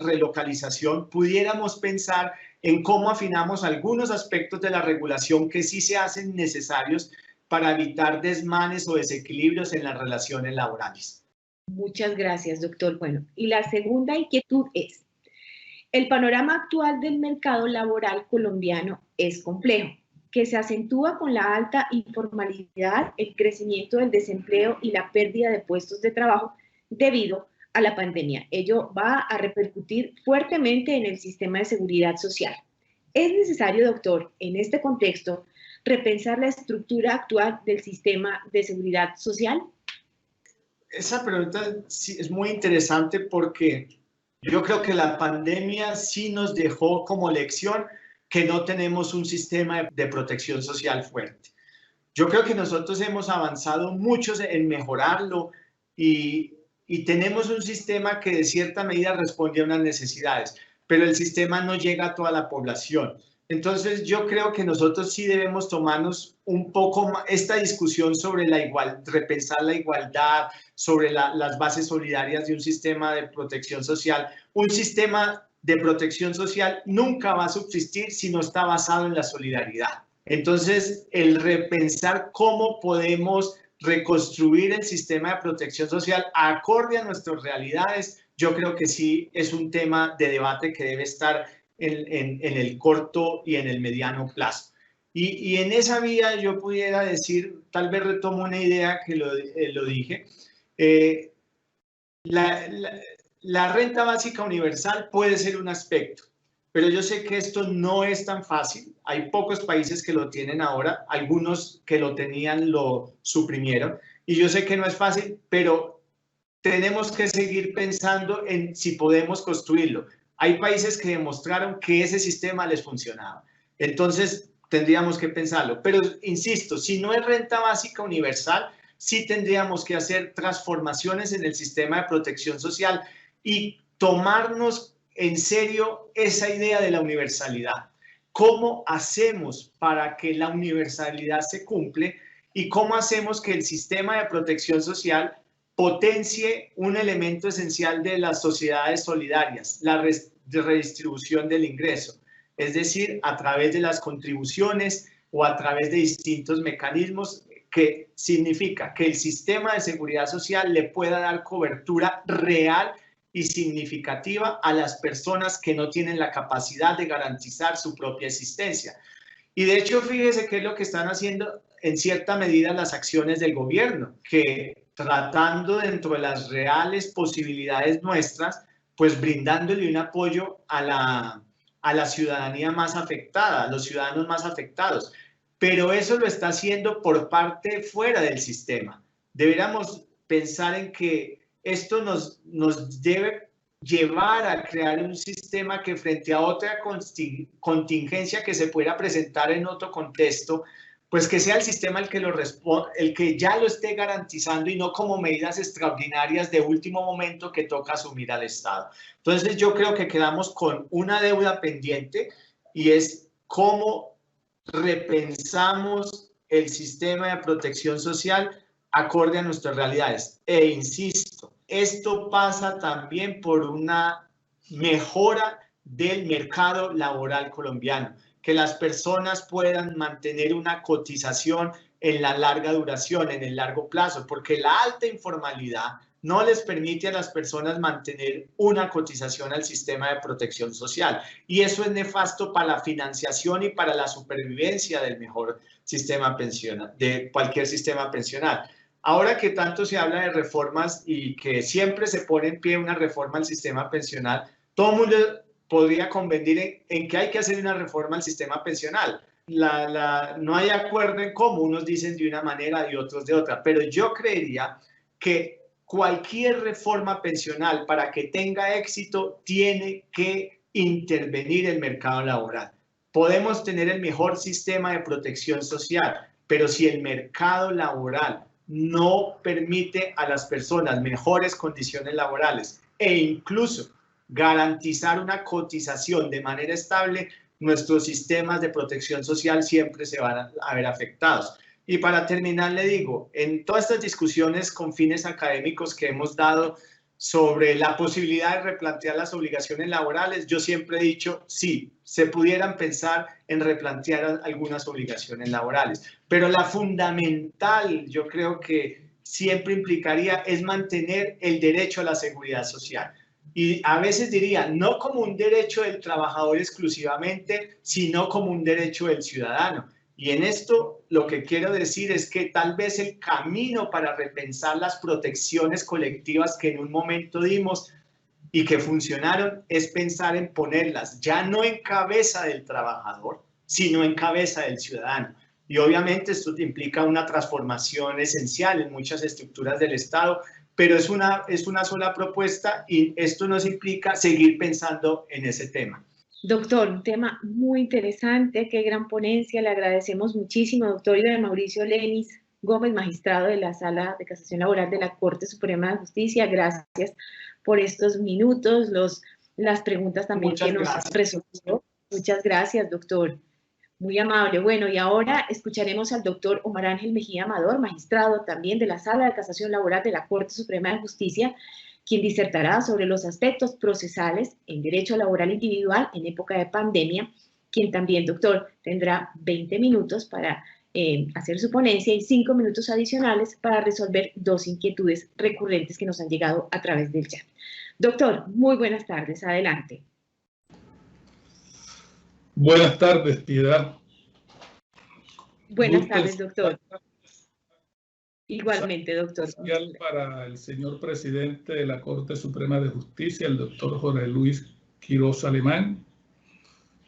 relocalización pudiéramos pensar en cómo afinamos algunos aspectos de la regulación que sí se hacen necesarios para evitar desmanes o desequilibrios en las relaciones laborales. Muchas gracias, doctor. Bueno, y la segunda inquietud es, el panorama actual del mercado laboral colombiano es complejo, que se acentúa con la alta informalidad, el crecimiento del desempleo y la pérdida de puestos de trabajo debido a la pandemia. Ello va a repercutir fuertemente en el sistema de seguridad social. ¿Es necesario, doctor, en este contexto, repensar la estructura actual del sistema de seguridad social? Esa pregunta sí es muy interesante porque yo creo que la pandemia sí nos dejó como lección que no tenemos un sistema de protección social fuerte. Yo creo que nosotros hemos avanzado mucho en mejorarlo y tenemos un sistema que de cierta medida responde a unas necesidades, pero el sistema no llega a toda la población. Entonces yo creo que nosotros sí debemos tomarnos un poco esta discusión sobre repensar la igualdad, sobre las bases solidarias de un sistema de protección social. Un sistema de protección social nunca va a subsistir si no está basado en la solidaridad. Entonces, el repensar cómo podemos reconstruir el sistema de protección social acorde a nuestras realidades, yo creo que sí es un tema de debate que debe estar en el corto y en el mediano plazo. Y en esa vía yo pudiera decir, tal vez retomo una idea que lo dije, la renta básica universal puede ser un aspecto, pero yo sé que esto no es tan fácil. Hay pocos países que lo tienen ahora, algunos que lo tenían lo suprimieron, y yo sé que no es fácil, pero tenemos que seguir pensando en si podemos construirlo. Hay países que demostraron que ese sistema les funcionaba. Entonces, tendríamos que pensarlo. Pero, insisto, si no es renta básica universal, sí tendríamos que hacer transformaciones en el sistema de protección social y tomarnos en serio esa idea de la universalidad. ¿Cómo hacemos para que la universalidad se cumple y cómo hacemos que el sistema de protección social potencie un elemento esencial de las sociedades solidarias, la redistribución del ingreso? Es decir, a través de las contribuciones o a través de distintos mecanismos, que significa que el sistema de seguridad social le pueda dar cobertura real y significativa a las personas que no tienen la capacidad de garantizar su propia existencia. Y de hecho, fíjese qué es lo que están haciendo en cierta medida las acciones del gobierno, que tratando dentro de las reales posibilidades nuestras, pues brindándole un apoyo a la ciudadanía más afectada, a los ciudadanos más afectados. Pero eso lo está haciendo por parte fuera del sistema. Deberíamos pensar en que esto nos debe llevar a crear un sistema que frente a otra contingencia que se pueda presentar en otro contexto, pues que sea el sistema el que el que ya lo esté garantizando y no como medidas extraordinarias de último momento que toca asumir al Estado. Entonces yo creo que quedamos con una deuda pendiente y es cómo repensamos el sistema de protección social acorde a nuestras realidades. E insisto, esto pasa también por una mejora del mercado laboral colombiano, que las personas puedan mantener una cotización en la larga duración, en el largo plazo, porque la alta informalidad no les permite a las personas mantener una cotización al sistema de protección social. Y eso es nefasto para la financiación y para la supervivencia del mejor sistema pensional, de cualquier sistema pensional. Ahora que tanto se habla de reformas y que siempre se pone en pie una reforma al sistema pensional, todo el mundo podría convenir en que hay que hacer una reforma al sistema pensional. No hay acuerdo en cómo, unos dicen de una manera y otros de otra, pero yo creería que cualquier reforma pensional para que tenga éxito tiene que intervenir el mercado laboral. Podemos tener el mejor sistema de protección social, pero si el mercado laboral no permite a las personas mejores condiciones laborales e incluso garantizar una cotización de manera estable, nuestros sistemas de protección social siempre se van a ver afectados. Y para terminar, le digo, en todas estas discusiones con fines académicos que hemos dado sobre la posibilidad de replantear las obligaciones laborales, yo siempre he dicho, sí, se pudieran pensar en replantear algunas obligaciones laborales, pero la fundamental, yo creo que siempre implicaría, es mantener el derecho a la seguridad social. Y a veces diría, no como un derecho del trabajador exclusivamente, sino como un derecho del ciudadano. Y en esto lo que quiero decir es que tal vez el camino para repensar las protecciones colectivas que en un momento dimos y que funcionaron es pensar en ponerlas ya no en cabeza del trabajador, sino en cabeza del ciudadano. Y obviamente esto implica una transformación esencial en muchas estructuras del Estado, pero es una sola propuesta y esto nos implica seguir pensando en ese tema. Doctor, un tema muy interesante, qué gran ponencia, le agradecemos muchísimo, doctor Iván Mauricio Lenis Gómez, magistrado de la Sala de Casación Laboral de la Corte Suprema de Justicia, gracias por estos minutos, las preguntas también que nos resolvió. Muchas gracias, doctor, muy amable. Bueno, y ahora escucharemos al doctor Omar Ángel Mejía Amador, magistrado también de la Sala de Casación Laboral de la Corte Suprema de Justicia, quien disertará sobre los aspectos procesales en derecho laboral individual en época de pandemia, quien también, doctor, tendrá 20 minutos para hacer su ponencia y 5 minutos adicionales para resolver 2 inquietudes recurrentes que nos han llegado a través del chat. Doctor, muy buenas tardes, adelante. Buenas tardes, Piedad. Buenas tardes, doctor. Igualmente, doctor. Especial para el señor presidente de la Corte Suprema de Justicia, el doctor Jorge Luis Quiroz Alemán,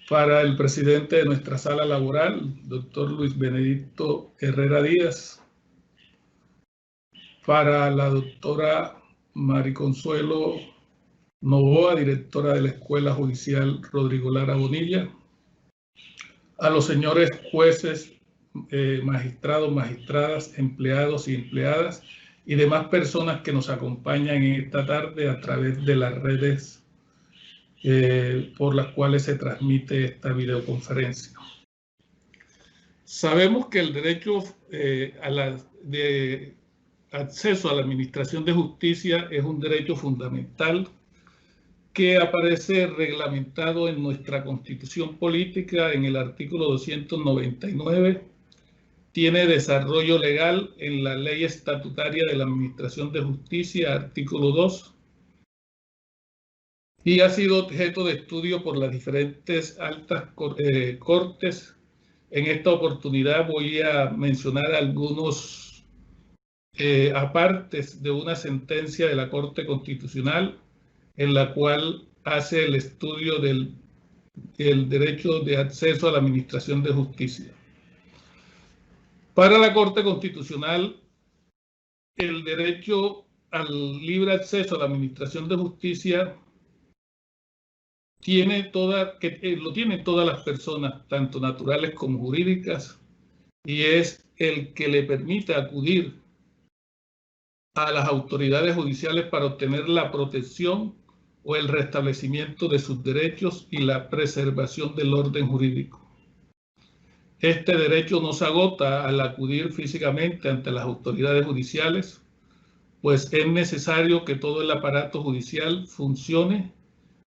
para el presidente de nuestra sala laboral, doctor Luis Benedicto Herrera Díaz, para la doctora Mariconsuelo Novoa, directora de la Escuela Judicial Rodrigo Lara Bonilla, a los señores jueces, magistrados, magistradas, empleados y empleadas y demás personas que nos acompañan esta tarde a través de las redes por las cuales se transmite esta videoconferencia. Sabemos que el derecho de acceso a la administración de justicia es un derecho fundamental que aparece reglamentado en nuestra Constitución Política en el artículo 299, tiene desarrollo legal en la Ley Estatutaria de la Administración de Justicia, artículo 2, y ha sido objeto de estudio por las diferentes altas cortes. En esta oportunidad voy a mencionar algunos apartes de una sentencia de la Corte Constitucional en la cual hace el estudio del derecho de acceso a la administración de justicia. Para la Corte Constitucional, el derecho al libre acceso a la administración de justicia lo tienen todas las personas, tanto naturales como jurídicas, y es el que le permite acudir a las autoridades judiciales para obtener la protección o el restablecimiento de sus derechos y la preservación del orden jurídico. Este derecho no se agota al acudir físicamente ante las autoridades judiciales, pues es necesario que todo el aparato judicial funcione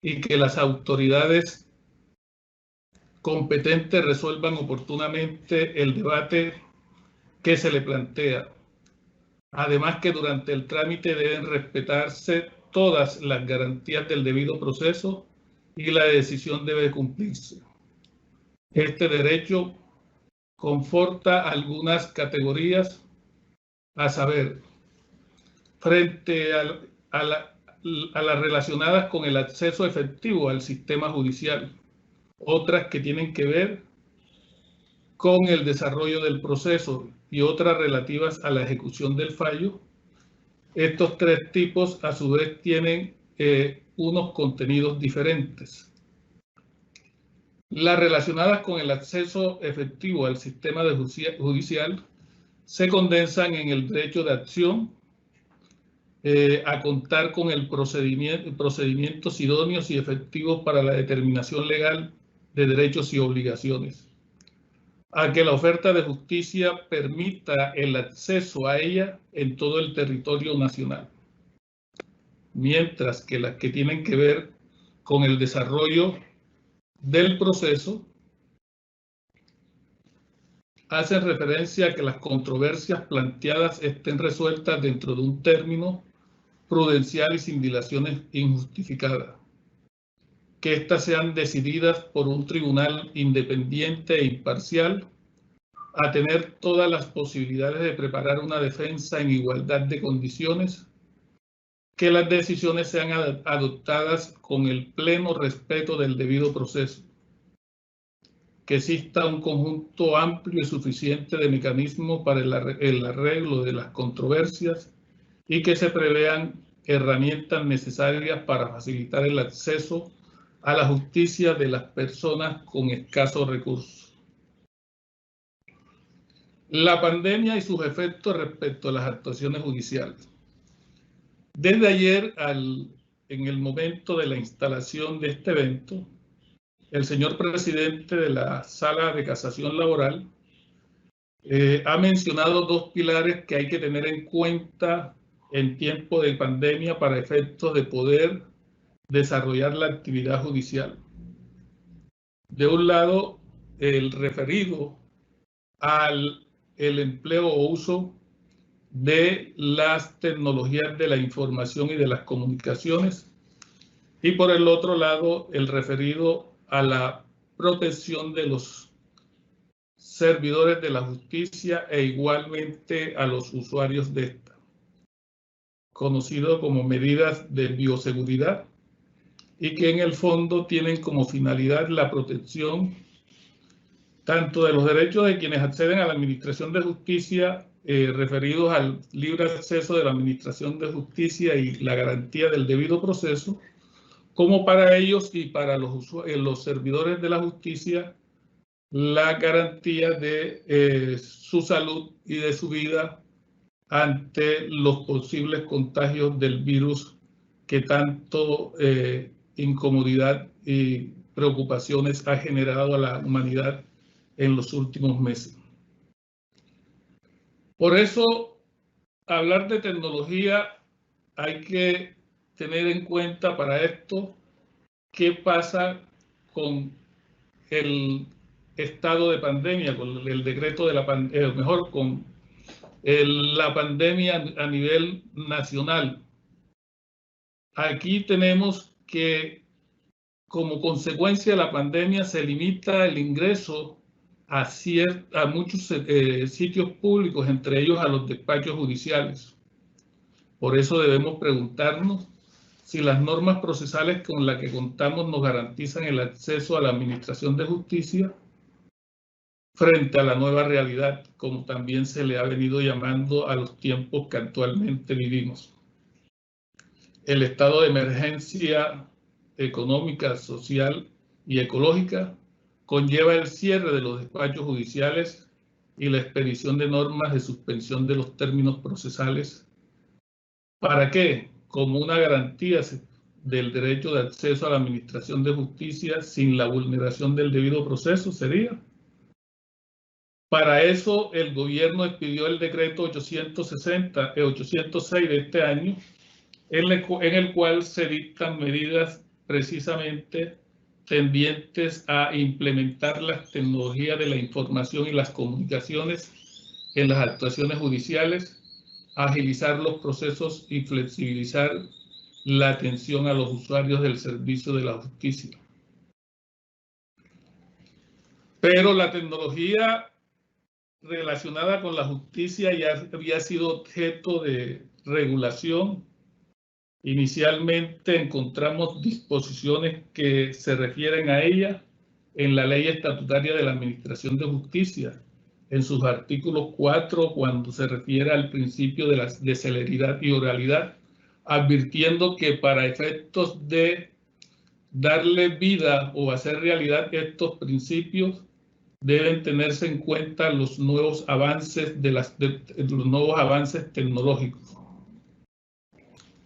y que las autoridades competentes resuelvan oportunamente el debate que se le plantea. Además que durante el trámite deben respetarse todas las garantías del debido proceso y la decisión debe cumplirse. Este derecho conforta algunas categorías, a saber, frente a las relacionadas con el acceso efectivo al sistema judicial, otras que tienen que ver con el desarrollo del proceso y otras relativas a la ejecución del fallo. Estos tres tipos a su vez tienen unos contenidos diferentes. Las relacionadas con el acceso efectivo al sistema judicial se condensan en el derecho de acción, a contar con procedimientos idóneos y efectivos para la determinación legal de derechos y obligaciones, a que la oferta de justicia permita el acceso a ella en todo el territorio nacional, mientras que las que tienen que ver con el desarrollo del proceso hacen referencia a que las controversias planteadas estén resueltas dentro de un término prudencial y sin dilaciones injustificadas, que éstas sean decididas por un tribunal independiente e imparcial, a tener todas las posibilidades de preparar una defensa en igualdad de condiciones, que las decisiones sean adoptadas con el pleno respeto del debido proceso, que exista un conjunto amplio y suficiente de mecanismos para el arreglo de las controversias y que se prevean herramientas necesarias para facilitar el acceso a la justicia de las personas con escasos recursos. La pandemia y sus efectos respecto a las actuaciones judiciales. Desde ayer, en el momento de la instalación de este evento, el señor presidente de la Sala de Casación Laboral ha mencionado dos pilares que hay que tener en cuenta en tiempo de pandemia para efectos de poder desarrollar la actividad judicial. De un lado, el referido al empleo o uso de las tecnologías de la información y de las comunicaciones, y por el otro lado, el referido a la protección de los servidores de la justicia e igualmente a los usuarios de esta, conocido como medidas de bioseguridad, y que en el fondo tienen como finalidad la protección tanto de los derechos de quienes acceden a la administración de justicia, referidos al libre acceso de la administración de justicia y la garantía del debido proceso, como para ellos y para los servidores de la justicia, la garantía de su salud y de su vida ante los posibles contagios del virus que tanto incomodidad y preocupaciones ha generado a la humanidad en los últimos meses. Por eso, hablar de tecnología, hay que tener en cuenta para esto qué pasa con el estado de pandemia, con el decreto de la pandemia, mejor con la pandemia a nivel nacional. Aquí tenemos que, como consecuencia de la pandemia, se limita el ingreso a muchos sitios públicos, entre ellos a los despachos judiciales. Por eso debemos preguntarnos si las normas procesales con las que contamos nos garantizan el acceso a la administración de justicia frente a la nueva realidad, como también se le ha venido llamando a los tiempos que actualmente vivimos. El estado de emergencia económica, social y ecológica conlleva el cierre de los despachos judiciales y la expedición de normas de suspensión de los términos procesales. ¿Para qué? Como una garantía del derecho de acceso a la administración de justicia sin la vulneración del debido proceso, ¿sería? Para eso, el gobierno expidió el decreto 806 de este año, en el cual se dictan medidas precisamente tendientes a implementar las tecnologías de la información y las comunicaciones en las actuaciones judiciales, agilizar los procesos y flexibilizar la atención a los usuarios del servicio de la justicia. Pero la tecnología relacionada con la justicia ya había sido objeto de regulación. Inicialmente encontramos disposiciones que se refieren a ella en la Ley Estatutaria de la Administración de Justicia, en sus artículos 4, cuando se refiere al principio de celeridad y oralidad, advirtiendo que para efectos de darle vida o hacer realidad estos principios, deben tenerse en cuenta los nuevos avances tecnológicos.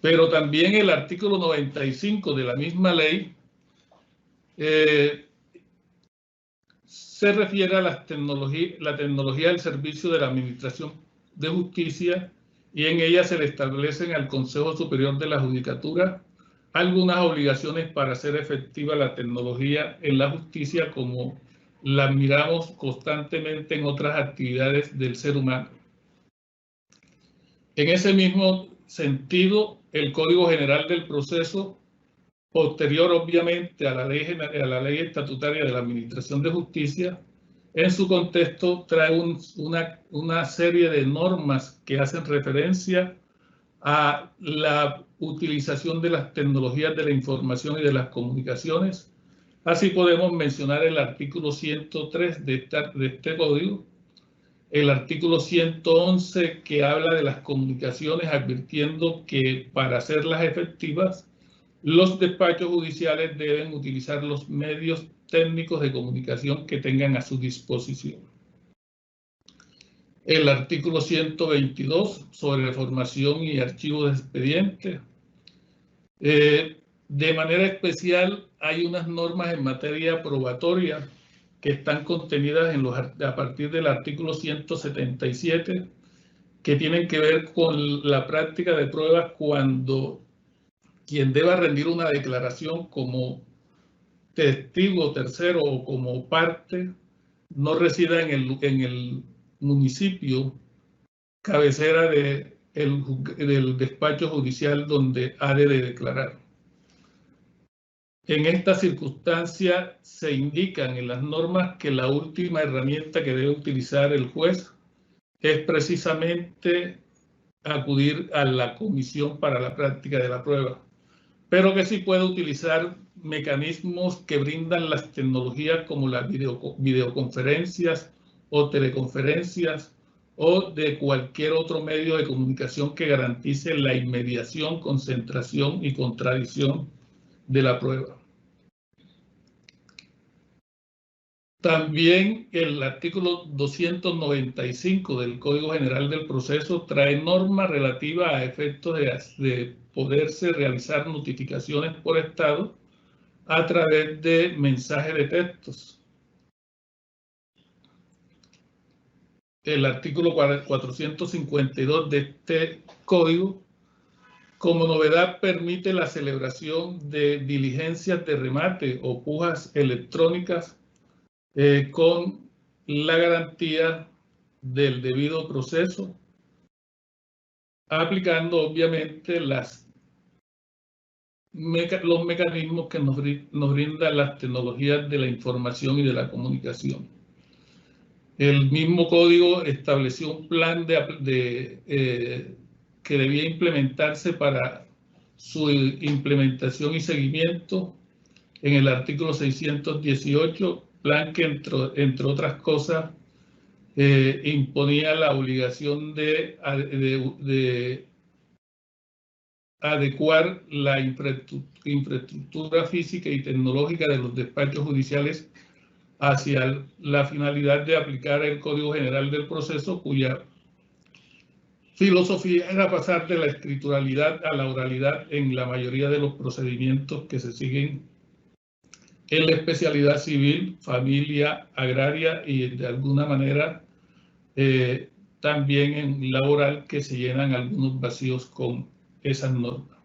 Pero también el artículo 95 de la misma ley se refiere a la tecnología del servicio de la Administración de Justicia, y en ella se le establecen al Consejo Superior de la Judicatura algunas obligaciones para hacer efectiva la tecnología en la justicia, como la miramos constantemente en otras actividades del ser humano. En ese mismo sentido, el Código General del Proceso, posterior obviamente a la ley estatutaria de la Administración de Justicia, en su contexto trae una serie de normas que hacen referencia a la utilización de las tecnologías de la información y de las comunicaciones. Así podemos mencionar el artículo 103 de este código, el artículo 111 que habla de las comunicaciones, advirtiendo que para hacerlas efectivas, los despachos judiciales deben utilizar los medios técnicos de comunicación que tengan a su disposición. El artículo 122 sobre formación y archivo de expedientes. De manera especial, hay unas normas en materia probatoria que están contenidas a partir del artículo 177, que tienen que ver con la práctica de pruebas cuando quien deba rendir una declaración como testigo tercero o como parte no resida en el municipio cabecera del despacho judicial donde ha de declarar. En esta circunstancia se indican en las normas que la última herramienta que debe utilizar el juez es precisamente acudir a la comisión para la práctica de la prueba, pero que sí puede utilizar mecanismos que brindan las tecnologías como las videoconferencias o teleconferencias o de cualquier otro medio de comunicación que garantice la inmediación, concentración y contradicción de la prueba. También el artículo 295 del Código General del Proceso trae normas relativas a efectos de poderse realizar notificaciones por estado a través de mensajes de textos. El artículo 452 de este código, como novedad, permite la celebración de diligencias de remate o pujas electrónicas con la garantía del debido proceso, aplicando obviamente los mecanismos que nos brindan las tecnologías de la información y de la comunicación. El mismo código estableció un plan que debía implementarse para su implementación y seguimiento en el artículo 618, plan que entre otras cosas imponía la obligación de adecuar la infraestructura física y tecnológica de los despachos judiciales hacia la finalidad de aplicar el Código General del Proceso, cuya filosofía era pasar de la escrituralidad a la oralidad en la mayoría de los procedimientos que se siguen en la especialidad civil, familia, agraria y de alguna manera también en laboral, que se llenan algunos vacíos con esas normas.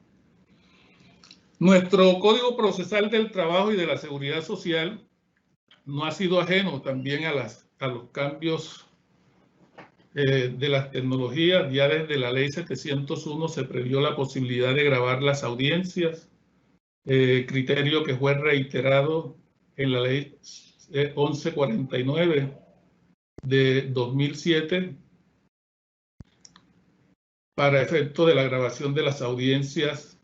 Nuestro Código Procesal del Trabajo y de la Seguridad Social no ha sido ajeno también a los cambios de las tecnologías, ya desde la ley 701 se previó la posibilidad de grabar las audiencias, criterio que fue reiterado en la ley 1149 de 2007 para efecto de la grabación de las audiencias,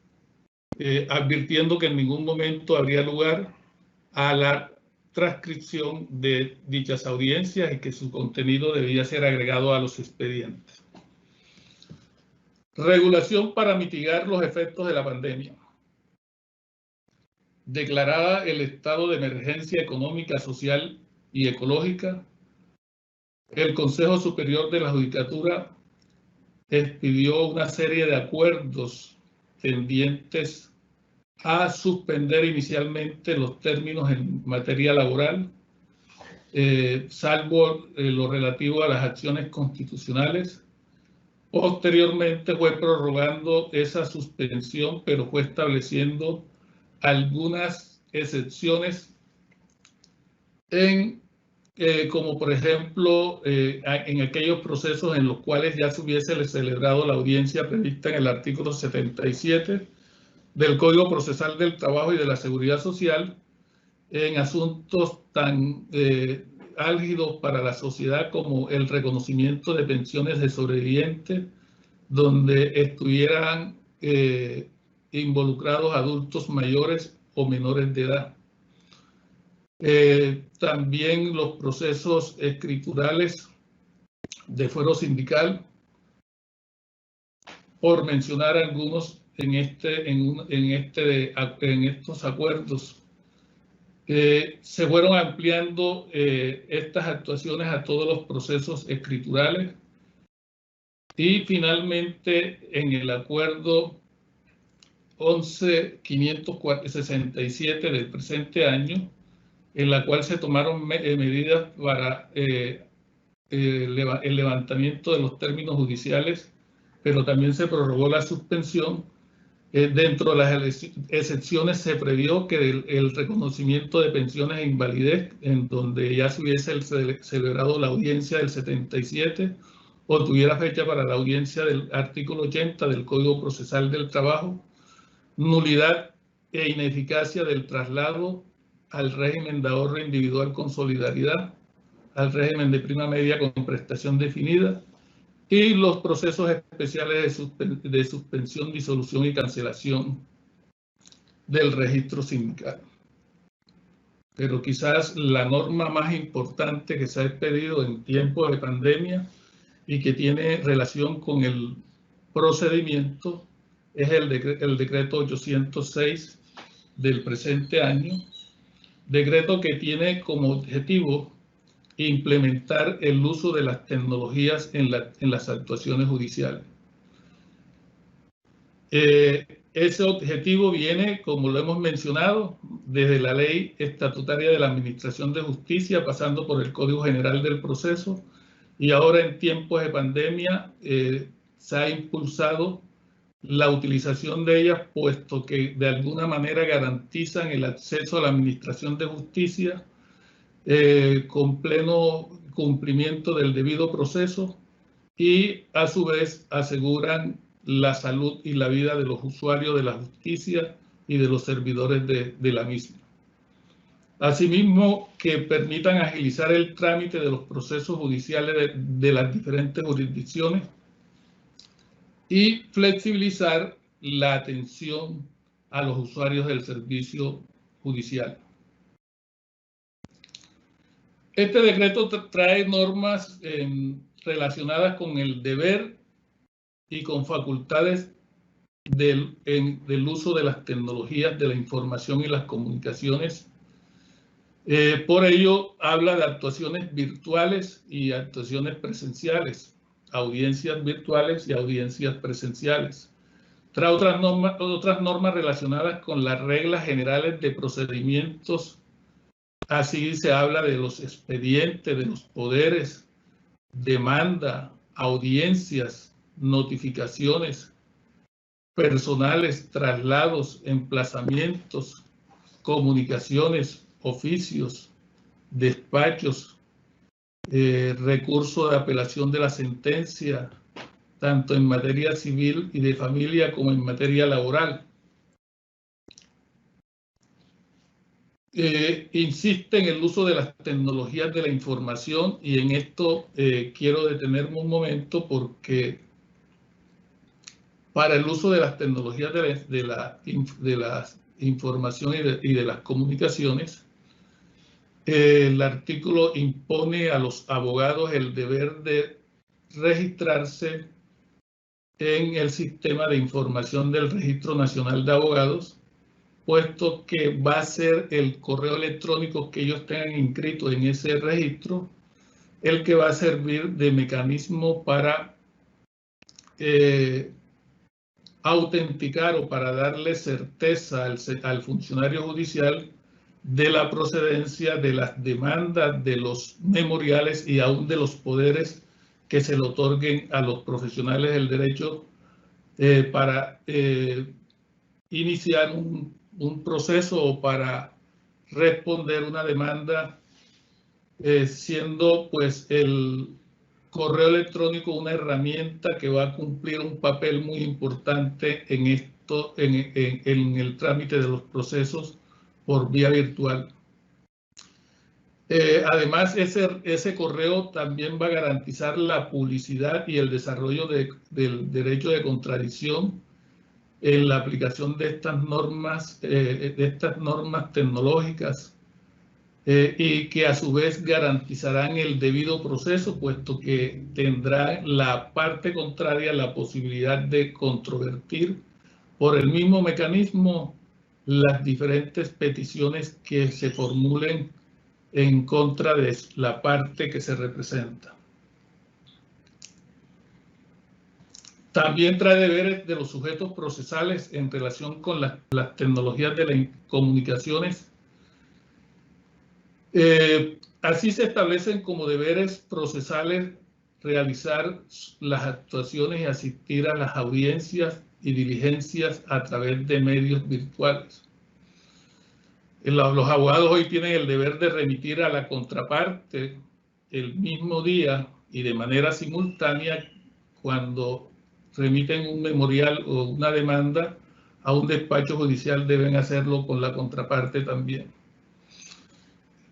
advirtiendo que en ningún momento habría lugar a la transcripción de dichas audiencias y que su contenido debía ser agregado a los expedientes. Regulación para mitigar los efectos de la pandemia. Declarada el estado de emergencia económica, social y ecológica, el Consejo Superior de la Judicatura expidió una serie de acuerdos tendientes a suspender inicialmente los términos en materia laboral, salvo lo relativo a las acciones constitucionales. Posteriormente fue prorrogando esa suspensión, pero fue estableciendo algunas excepciones como por ejemplo en aquellos procesos en los cuales ya se hubiese celebrado la audiencia prevista en el artículo 77 del Código Procesal del Trabajo y de la Seguridad Social, en asuntos tan álgidos para la sociedad como el reconocimiento de pensiones de sobrevivientes, donde estuvieran involucrados adultos mayores o menores de edad. También los procesos escriturales de fuero sindical, por mencionar algunos en estos acuerdos. Se fueron ampliando estas actuaciones a todos los procesos escriturales y finalmente en el acuerdo 11.567 del presente año, en la cual se tomaron medidas para el levantamiento de los términos judiciales, pero también se prorrogó la suspensión. Dentro de las excepciones se previó que el reconocimiento de pensiones e invalidez, en donde ya se hubiese celebrado la audiencia del 77 o tuviera fecha para la audiencia del artículo 80 del Código Procesal del Trabajo, nulidad e ineficacia del traslado al régimen de ahorro individual con solidaridad, al régimen de prima media con prestación definida y los procesos especiales de suspensión, disolución y cancelación del registro sindical. Pero quizás la norma más importante que se ha expedido en tiempos de pandemia y que tiene relación con el procedimiento es el decreto 806 del presente año, decreto que tiene como objetivo implementar el uso de las tecnologías en las actuaciones judiciales. Ese objetivo viene, como lo hemos mencionado, desde la Ley Estatutaria de la Administración de Justicia, pasando por el Código General del Proceso, y ahora en tiempos de pandemia se ha impulsado la utilización de ellas, puesto que de alguna manera garantizan el acceso a la Administración de Justicia con pleno cumplimiento del debido proceso y a su vez aseguran la salud y la vida de los usuarios de la justicia y de los servidores de la misma. Asimismo, que permitan agilizar el trámite de los procesos judiciales de las diferentes jurisdicciones y flexibilizar la atención a los usuarios del servicio judicial. Este decreto trae normas relacionadas con el deber y con facultades del uso de las tecnologías de la información y las comunicaciones. Por ello, habla de actuaciones virtuales y actuaciones presenciales, audiencias virtuales y audiencias presenciales. Trae otras normas relacionadas con las reglas generales de procedimientos. Así se habla de los expedientes, de los poderes, demanda, audiencias, notificaciones personales, traslados, emplazamientos, comunicaciones, oficios, despachos, recurso de apelación de la sentencia, tanto en materia civil y de familia como en materia laboral. Insiste en el uso de las tecnologías de la información, y en esto quiero detenerme un momento, porque para el uso de las tecnologías de la información y de las comunicaciones, el artículo impone a los abogados el deber de registrarse en el sistema de información del Registro Nacional de Abogados, puesto que va a ser el correo electrónico que ellos tengan inscrito en ese registro el que va a servir de mecanismo para autenticar o para darle certeza al funcionario judicial de la procedencia de las demandas, de los memoriales y aún de los poderes que se le otorguen a los profesionales del derecho para iniciar un proceso o para responder una demanda, siendo pues el correo electrónico una herramienta que va a cumplir un papel muy importante en esto, en el trámite de los procesos por vía virtual. Además, ese correo también va a garantizar la publicidad y el desarrollo del derecho de contradicción en la aplicación de estas normas tecnológicas, y que a su vez garantizarán el debido proceso, puesto que tendrá la parte contraria la posibilidad de controvertir por el mismo mecanismo las diferentes peticiones que se formulen en contra de la parte que se representa. También trae deberes de los sujetos procesales en relación con las tecnologías de las comunicaciones. Así se establecen como deberes procesales realizar las actuaciones y asistir a las audiencias y diligencias a través de medios virtuales. Los abogados hoy tienen el deber de remitir a la contraparte el mismo día y de manera simultánea cuando remiten un memorial o una demanda a un despacho judicial, deben hacerlo con la contraparte también.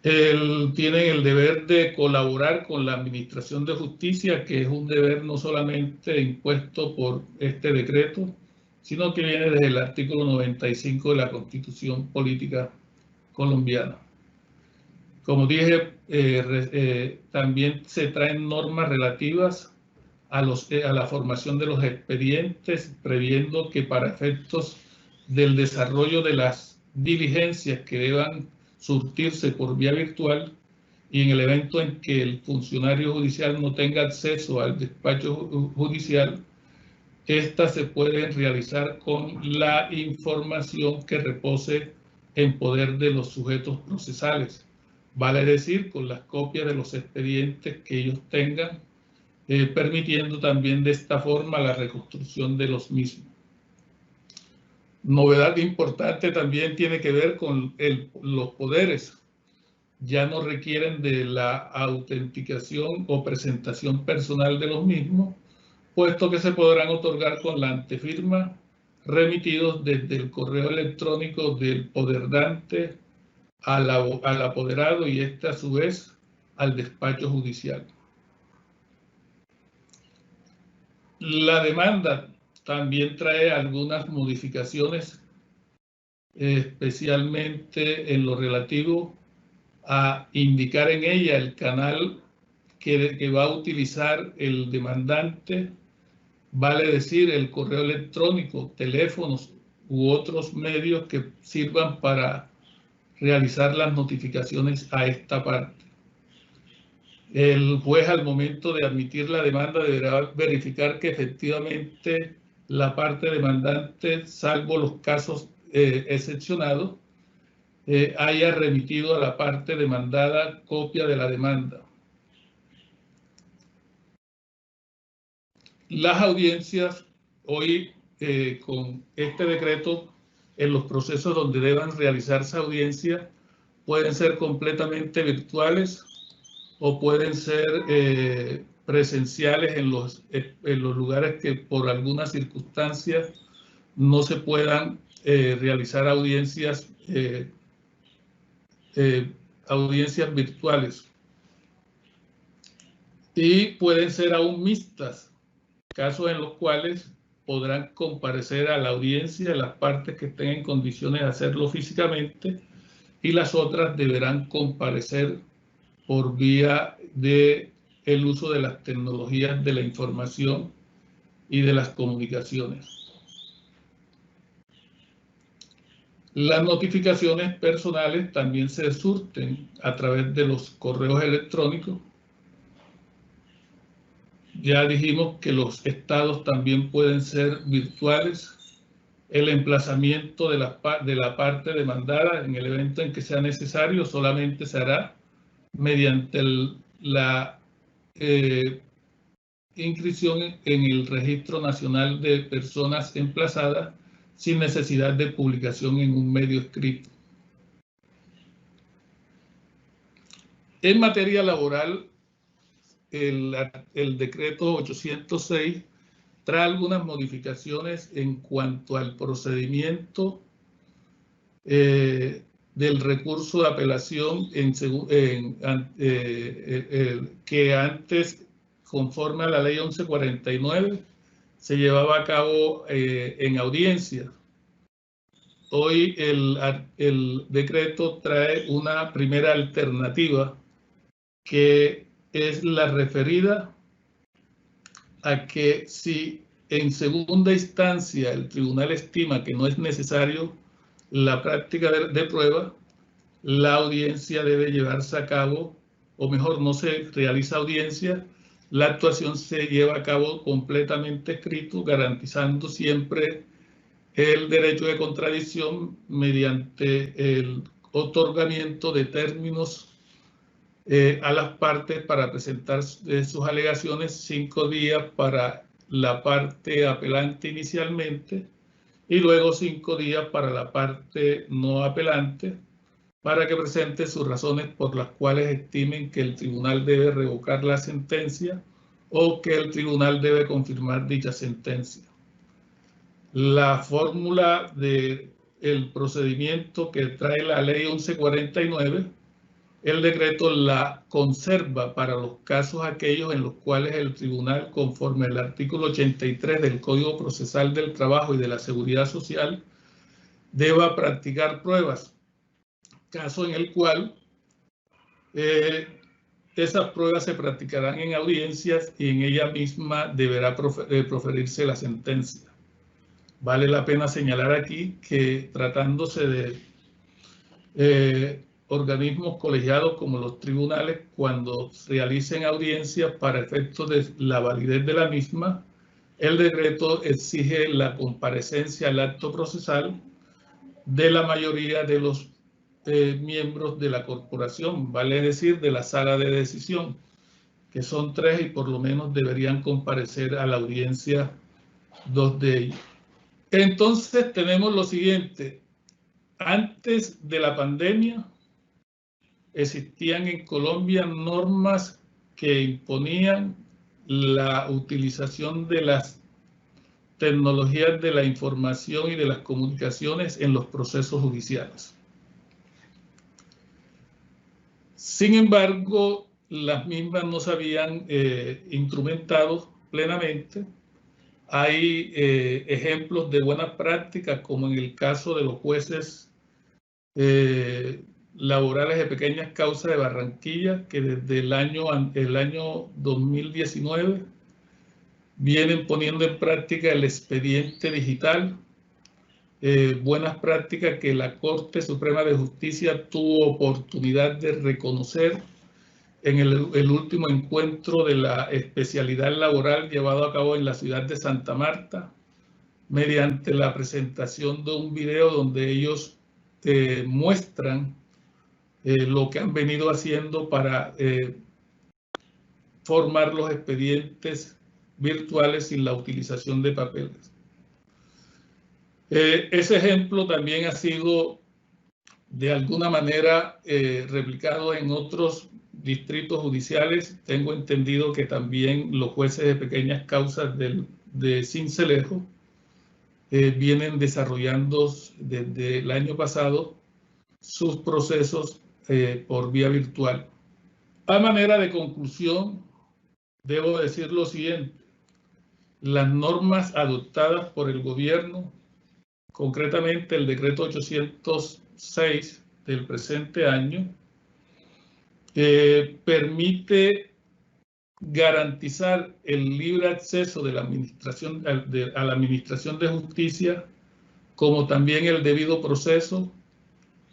Tienen el deber de colaborar con la Administración de Justicia, que es un deber no solamente impuesto por este decreto, sino que viene desde el artículo 95 de la Constitución Política Colombiana. Como dije, también se traen normas relativas a la formación de los expedientes, previendo que para efectos del desarrollo de las diligencias que deban surtirse por vía virtual, y en el evento en que el funcionario judicial no tenga acceso al despacho judicial, estas se pueden realizar con la información que repose en poder de los sujetos procesales, vale decir, con las copias de los expedientes que ellos tengan, permitiendo también de esta forma la reconstrucción de los mismos. Novedad importante también tiene que ver con los poderes. Ya no requieren de la autenticación o presentación personal de los mismos, puesto que se podrán otorgar con la antefirma, remitidos desde el correo electrónico del poderdante al apoderado, y este a su vez al despacho judicial. La demanda también trae algunas modificaciones, especialmente en lo relativo a indicar en ella el canal que va a utilizar el demandante, vale decir, el correo electrónico, teléfonos u otros medios que sirvan para realizar las notificaciones a esta parte. El juez, al momento de admitir la demanda, deberá verificar que efectivamente la parte demandante, salvo los casos excepcionados, haya remitido a la parte demandada copia de la demanda. Las audiencias hoy, con este decreto, en los procesos donde deban realizarse audiencias, pueden ser completamente virtuales o pueden ser presenciales en los lugares que por alguna circunstancia no se puedan realizar audiencias virtuales. Y pueden ser aún mixtas, casos en los cuales podrán comparecer a la audiencia las partes que estén en condiciones de hacerlo físicamente y las otras deberán comparecer por vía del uso de las tecnologías de la información y de las comunicaciones. Las notificaciones personales también se surten a través de los correos electrónicos. Ya dijimos que los estados también pueden ser virtuales. El emplazamiento de la parte demandada en el evento en que sea necesario solamente se hará mediante la inscripción en el Registro Nacional de Personas Emplazadas sin necesidad de publicación en un medio escrito. En materia laboral, el decreto 806 trae algunas modificaciones en cuanto al procedimiento del recurso de apelación que antes, conforme a la ley 1149, se llevaba a cabo en audiencia. Hoy el decreto trae una primera alternativa que es la referida a que si en segunda instancia el tribunal estima que no es necesario la práctica de prueba, la audiencia debe llevarse a cabo, o mejor, no se realiza audiencia, la actuación se lleva a cabo completamente escrito, garantizando siempre el derecho de contradicción mediante el otorgamiento de términos a las partes para presentar sus alegaciones, 5 días para la parte apelante inicialmente y luego 5 días para la parte no apelante para que presente sus razones por las cuales estimen que el tribunal debe revocar la sentencia o que el tribunal debe confirmar dicha sentencia. La fórmula del procedimiento que trae la ley 1149, el decreto la conserva para los casos aquellos en los cuales el tribunal, conforme al artículo 83 del Código Procesal del Trabajo y de la Seguridad Social, deba practicar pruebas, caso en el cual esas pruebas se practicarán en audiencias y en ella misma deberá proferirse la sentencia. Vale la pena señalar aquí que tratándose de organismos colegiados como los tribunales, cuando realicen audiencias para efectos de la validez de la misma, el decreto exige la comparecencia al acto procesal de la mayoría de los miembros de la corporación, vale decir, de la sala de decisión, que son 3 y por lo menos deberían comparecer a la audiencia 2 de ellos. Entonces tenemos lo siguiente: antes de la pandemia existían en Colombia normas que imponían la utilización de las tecnologías de la información y de las comunicaciones en los procesos judiciales. Sin embargo, las mismas no se habían instrumentado plenamente. Hay ejemplos de buenas prácticas, como en el caso de los jueces laborales de pequeñas causas de Barranquilla, que desde el año 2019 vienen poniendo en práctica el expediente digital. Buenas prácticas que la Corte Suprema de Justicia tuvo oportunidad de reconocer en el último encuentro de la especialidad laboral llevado a cabo en la ciudad de Santa Marta, mediante la presentación de un video donde ellos muestran lo que han venido haciendo para formar los expedientes virtuales sin la utilización de papeles. Ese ejemplo también ha sido de alguna manera replicado en otros distritos judiciales. Tengo entendido que también los jueces de pequeñas causas de Sincelejo vienen desarrollando desde el año pasado sus procesos por vía virtual. A manera de conclusión, debo decir lo siguiente: las normas adoptadas por el gobierno, concretamente el decreto 806 del presente año, permite garantizar el libre acceso de la administración, a la administración de justicia, como también el debido proceso,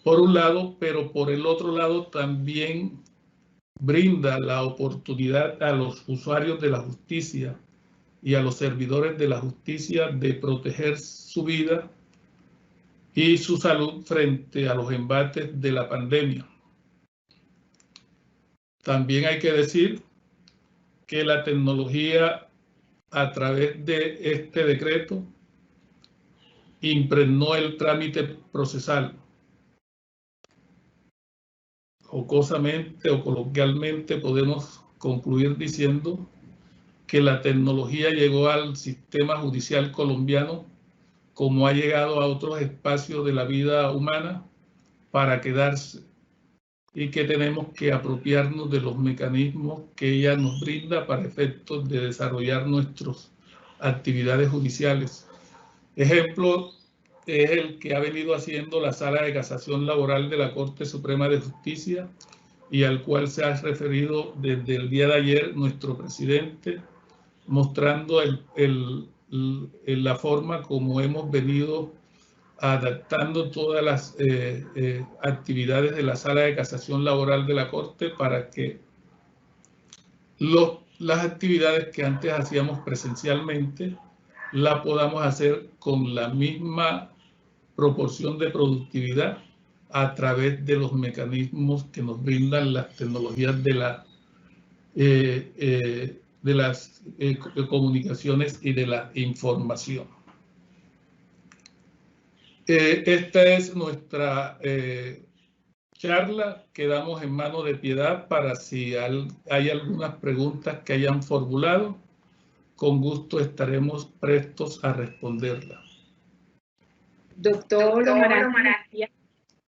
por un lado, pero por el otro lado también brinda la oportunidad a los usuarios de la justicia y a los servidores de la justicia de proteger su vida y su salud frente a los embates de la pandemia. También hay que decir que la tecnología, a través de este decreto, impregnó el trámite procesal. Jocosamente o coloquialmente podemos concluir diciendo que la tecnología llegó al sistema judicial colombiano como ha llegado a otros espacios de la vida humana para quedarse, y que tenemos que apropiarnos de los mecanismos que ella nos brinda para efectos de desarrollar nuestras actividades judiciales. Ejemplo es el que ha venido haciendo la Sala de Casación Laboral de la Corte Suprema de Justicia y al cual se ha referido desde el día de ayer nuestro presidente, mostrando la forma como hemos venido adaptando todas las actividades de la Sala de Casación Laboral de la Corte para que las actividades que antes hacíamos presencialmente la podamos hacer con la misma proporción de productividad a través de los mecanismos que nos brindan las tecnologías de las comunicaciones y de la información. Esta es nuestra charla. Quedamos en manos de Piedad para si hay algunas preguntas que hayan formulado. Con gusto estaremos prestos a responderlas. Doctor Omar,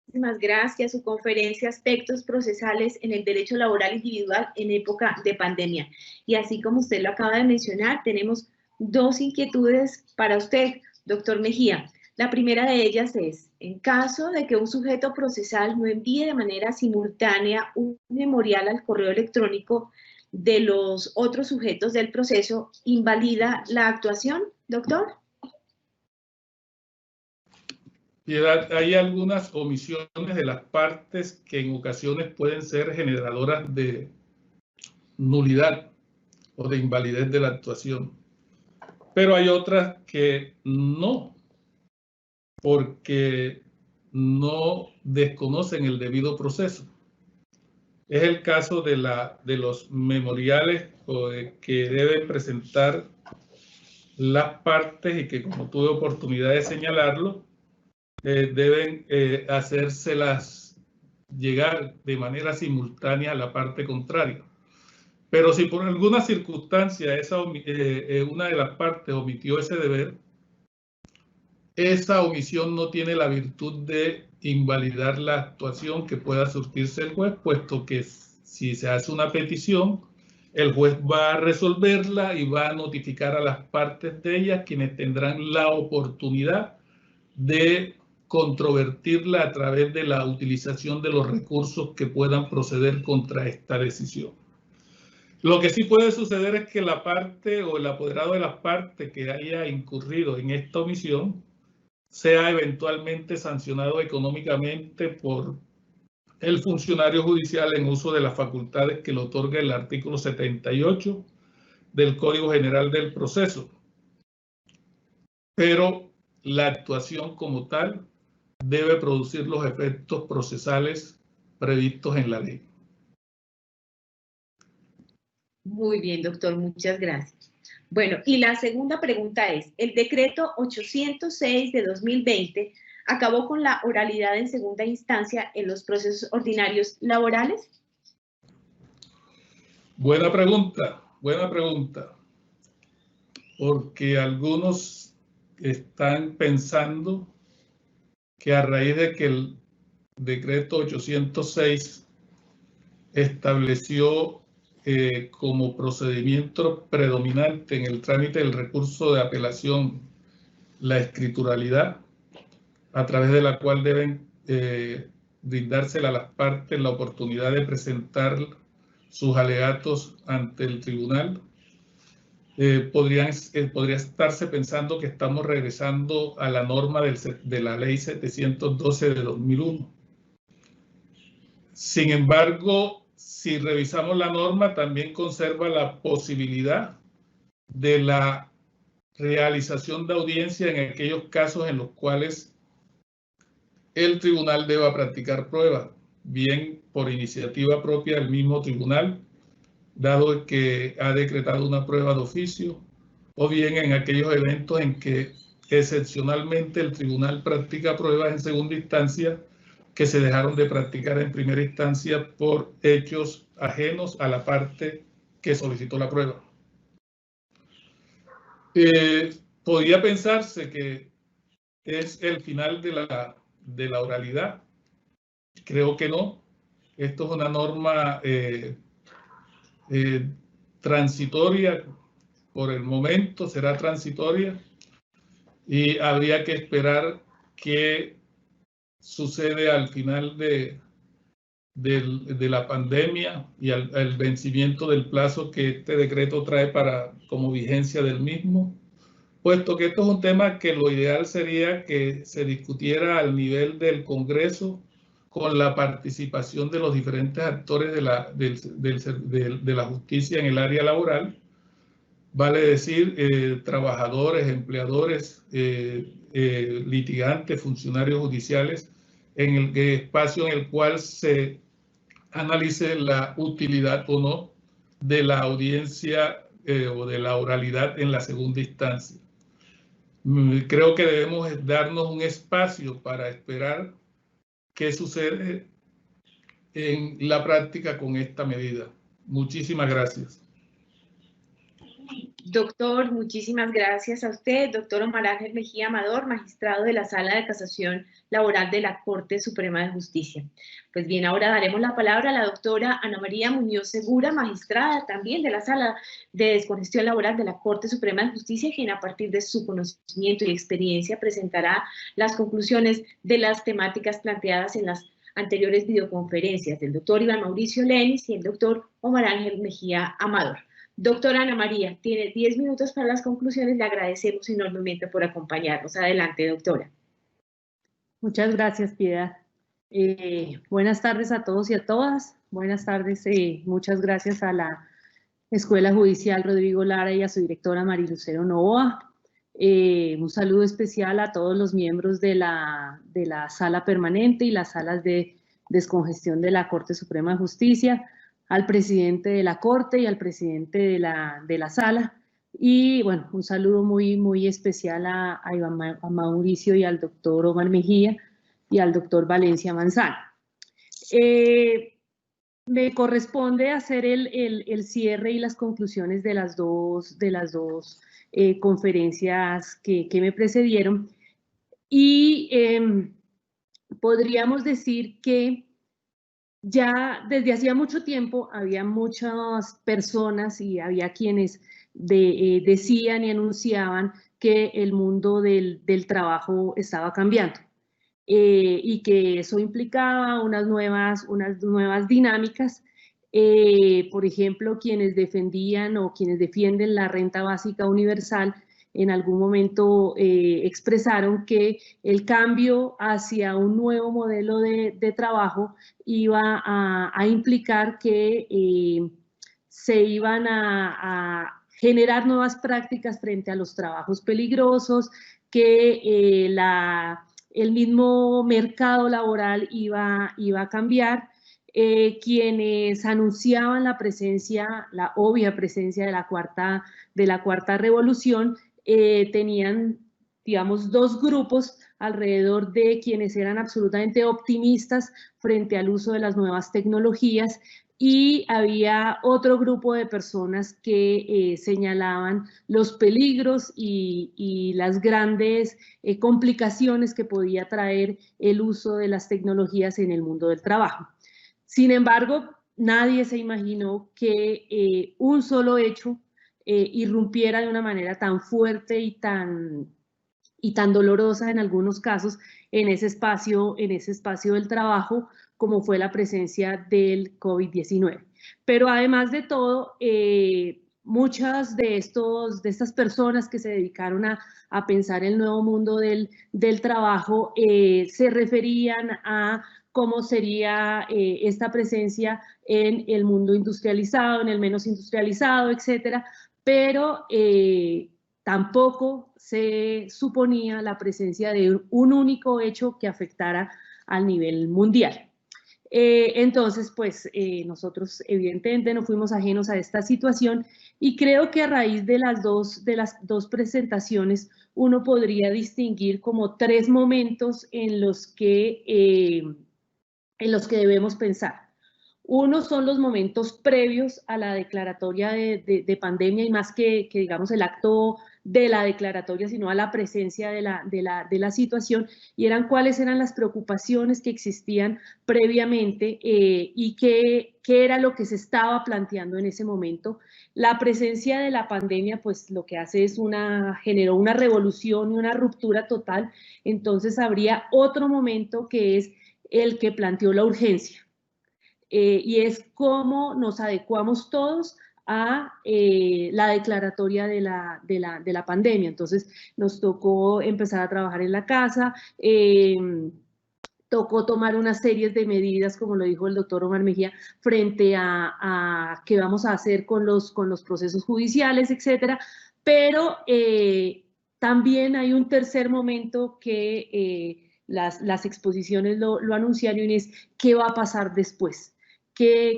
muchísimas gracias. Su conferencia Aspectos Procesales en el Derecho Laboral Individual en época de pandemia. Y así como usted lo acaba de mencionar, tenemos dos inquietudes para usted, doctor Mejía. La primera de ellas es, en caso de que un sujeto procesal no envíe de manera simultánea un memorial al correo electrónico de los otros sujetos del proceso, ¿invalida la actuación, doctor? Piedad, hay algunas omisiones de las partes que en ocasiones pueden ser generadoras de nulidad o de invalidez de la actuación, pero hay otras que no, porque no desconocen el debido proceso. Es el caso de los memoriales que deben presentar las partes y que, como tuve oportunidad de señalarlo, deben hacérselas llegar de manera simultánea a la parte contraria. Pero si por alguna circunstancia una de las partes omitió ese deber, esa omisión no tiene la virtud de invalidar la actuación que pueda surtirse el juez, puesto que si se hace una petición, el juez va a resolverla y va a notificar a las partes de ellas, quienes tendrán la oportunidad de controvertirla a través de la utilización de los recursos que puedan proceder contra esta decisión. Lo que sí puede suceder es que la parte o el apoderado de las partes que haya incurrido en esta omisión sea eventualmente sancionado económicamente por el funcionario judicial en uso de las facultades que le otorga el artículo 78 del Código General del Proceso. Pero la actuación como tal debe producir los efectos procesales previstos en la ley. Muy bien, doctor, muchas gracias. Bueno, y la segunda pregunta es, ¿el decreto 806 de 2020 acabó con la oralidad en segunda instancia en los procesos ordinarios laborales? Buena pregunta, porque algunos están pensando que a raíz de que el decreto 806 estableció como procedimiento predominante en el trámite del recurso de apelación la escrituralidad, a través de la cual deben brindársela a las partes la oportunidad de presentar sus alegatos ante el tribunal. Podría estarse pensando que estamos regresando a la norma de la ley 712 de 2001. Sin embargo, si revisamos la norma, también conserva la posibilidad de la realización de audiencia en aquellos casos en los cuales el tribunal deba practicar pruebas, bien por iniciativa propia del mismo tribunal, dado que ha decretado una prueba de oficio, o bien en aquellos eventos en que excepcionalmente el tribunal practica pruebas en segunda instancia que se dejaron de practicar en primera instancia por hechos ajenos a la parte que solicitó la prueba. Podría pensarse que es el final de la oralidad. Creo que no. Esto es una norma transitoria, por el momento será transitoria, y habría que esperar qué sucede al final de la pandemia y al vencimiento del plazo que este decreto trae como vigencia del mismo, puesto que esto es un tema que lo ideal sería que se discutiera al nivel del Congreso, con la participación de los diferentes actores de la justicia en el área laboral, vale decir, trabajadores, empleadores, litigantes, funcionarios judiciales, en el espacio en el cual se analice la utilidad o no de la audiencia o de la oralidad en la segunda instancia. Creo que debemos darnos un espacio para esperar qué sucede en la práctica con esta medida. Muchísimas gracias. Doctor, muchísimas gracias a usted, doctor Omar Ángel Mejía Amador, magistrado de la Sala de Casación Laboral de la Corte Suprema de Justicia. Pues bien, ahora daremos la palabra a la doctora Ana María Muñoz Segura, magistrada también de la Sala de Descongestión Laboral de la Corte Suprema de Justicia, quien a partir de su conocimiento y experiencia presentará las conclusiones de las temáticas planteadas en las anteriores videoconferencias del doctor Iván Mauricio Lenis y el doctor Omar Ángel Mejía Amador. Doctora Ana María, tiene 10 minutos para las conclusiones. Le agradecemos enormemente por acompañarnos. Adelante, doctora. Muchas gracias, Piedad. Buenas tardes a todos y a todas. Buenas tardes. Muchas gracias a la Escuela Judicial Rodrigo Lara y a su directora Marilucero Novoa. Un saludo especial a todos los miembros de la Sala Permanente y las salas de descongestión de la Corte Suprema de Justicia, al presidente de la Corte y al presidente de la Sala, y bueno, un saludo muy especial a Mauricio y al doctor Omar Mejía y al doctor Valencia Manzana. Me corresponde hacer el cierre y las conclusiones de las dos conferencias que me precedieron, y podríamos decir que ya desde hacía mucho tiempo había muchas personas y había quienes decían y anunciaban que el mundo del trabajo estaba cambiando y que eso implicaba unas nuevas dinámicas. Por ejemplo, quienes defendían o quienes defienden la renta básica universal en algún momento expresaron que el cambio hacia un nuevo modelo de trabajo iba a implicar que se iban a generar nuevas prácticas frente a los trabajos peligrosos, que el mismo mercado laboral iba a cambiar. Quienes anunciaban la obvia presencia de la cuarta revolución, tenían digamos, dos grupos alrededor de quienes eran absolutamente optimistas frente al uso de las nuevas tecnologías, y había otro grupo de personas que señalaban los peligros y las grandes complicaciones que podía traer el uso de las tecnologías en el mundo del trabajo. Sin embargo, nadie se imaginó que un solo hecho irrumpiera de una manera tan fuerte y tan dolorosa en algunos casos en ese espacio del trabajo, como fue la presencia del COVID-19. Pero además de todo, muchas de estas personas que se dedicaron a pensar el nuevo mundo del trabajo se referían a cómo sería esta presencia en el mundo industrializado, en el menos industrializado, etcétera, pero tampoco se suponía la presencia de un único hecho que afectara al nivel mundial. Entonces, pues nosotros evidentemente no fuimos ajenos a esta situación, y creo que a raíz de las dos presentaciones uno podría distinguir como tres momentos en los que debemos pensar. Uno son los momentos previos a la declaratoria de pandemia, y más que digamos el acto de la declaratoria, sino a la presencia de la situación, y eran cuáles eran las preocupaciones que existían previamente y qué era lo que se estaba planteando en ese momento. La presencia de la pandemia, pues lo que hace es generó una revolución y una ruptura total. Entonces habría otro momento que es el que planteó la urgencia. Y es cómo nos adecuamos todos a la declaratoria de la pandemia. Entonces nos tocó empezar a trabajar en la casa, tocó tomar una serie de medidas, como lo dijo el doctor Omar Mejía, frente a qué vamos a hacer con los procesos judiciales, etcétera. Pero también hay un tercer momento que las exposiciones lo anunciaron, y es qué va a pasar después.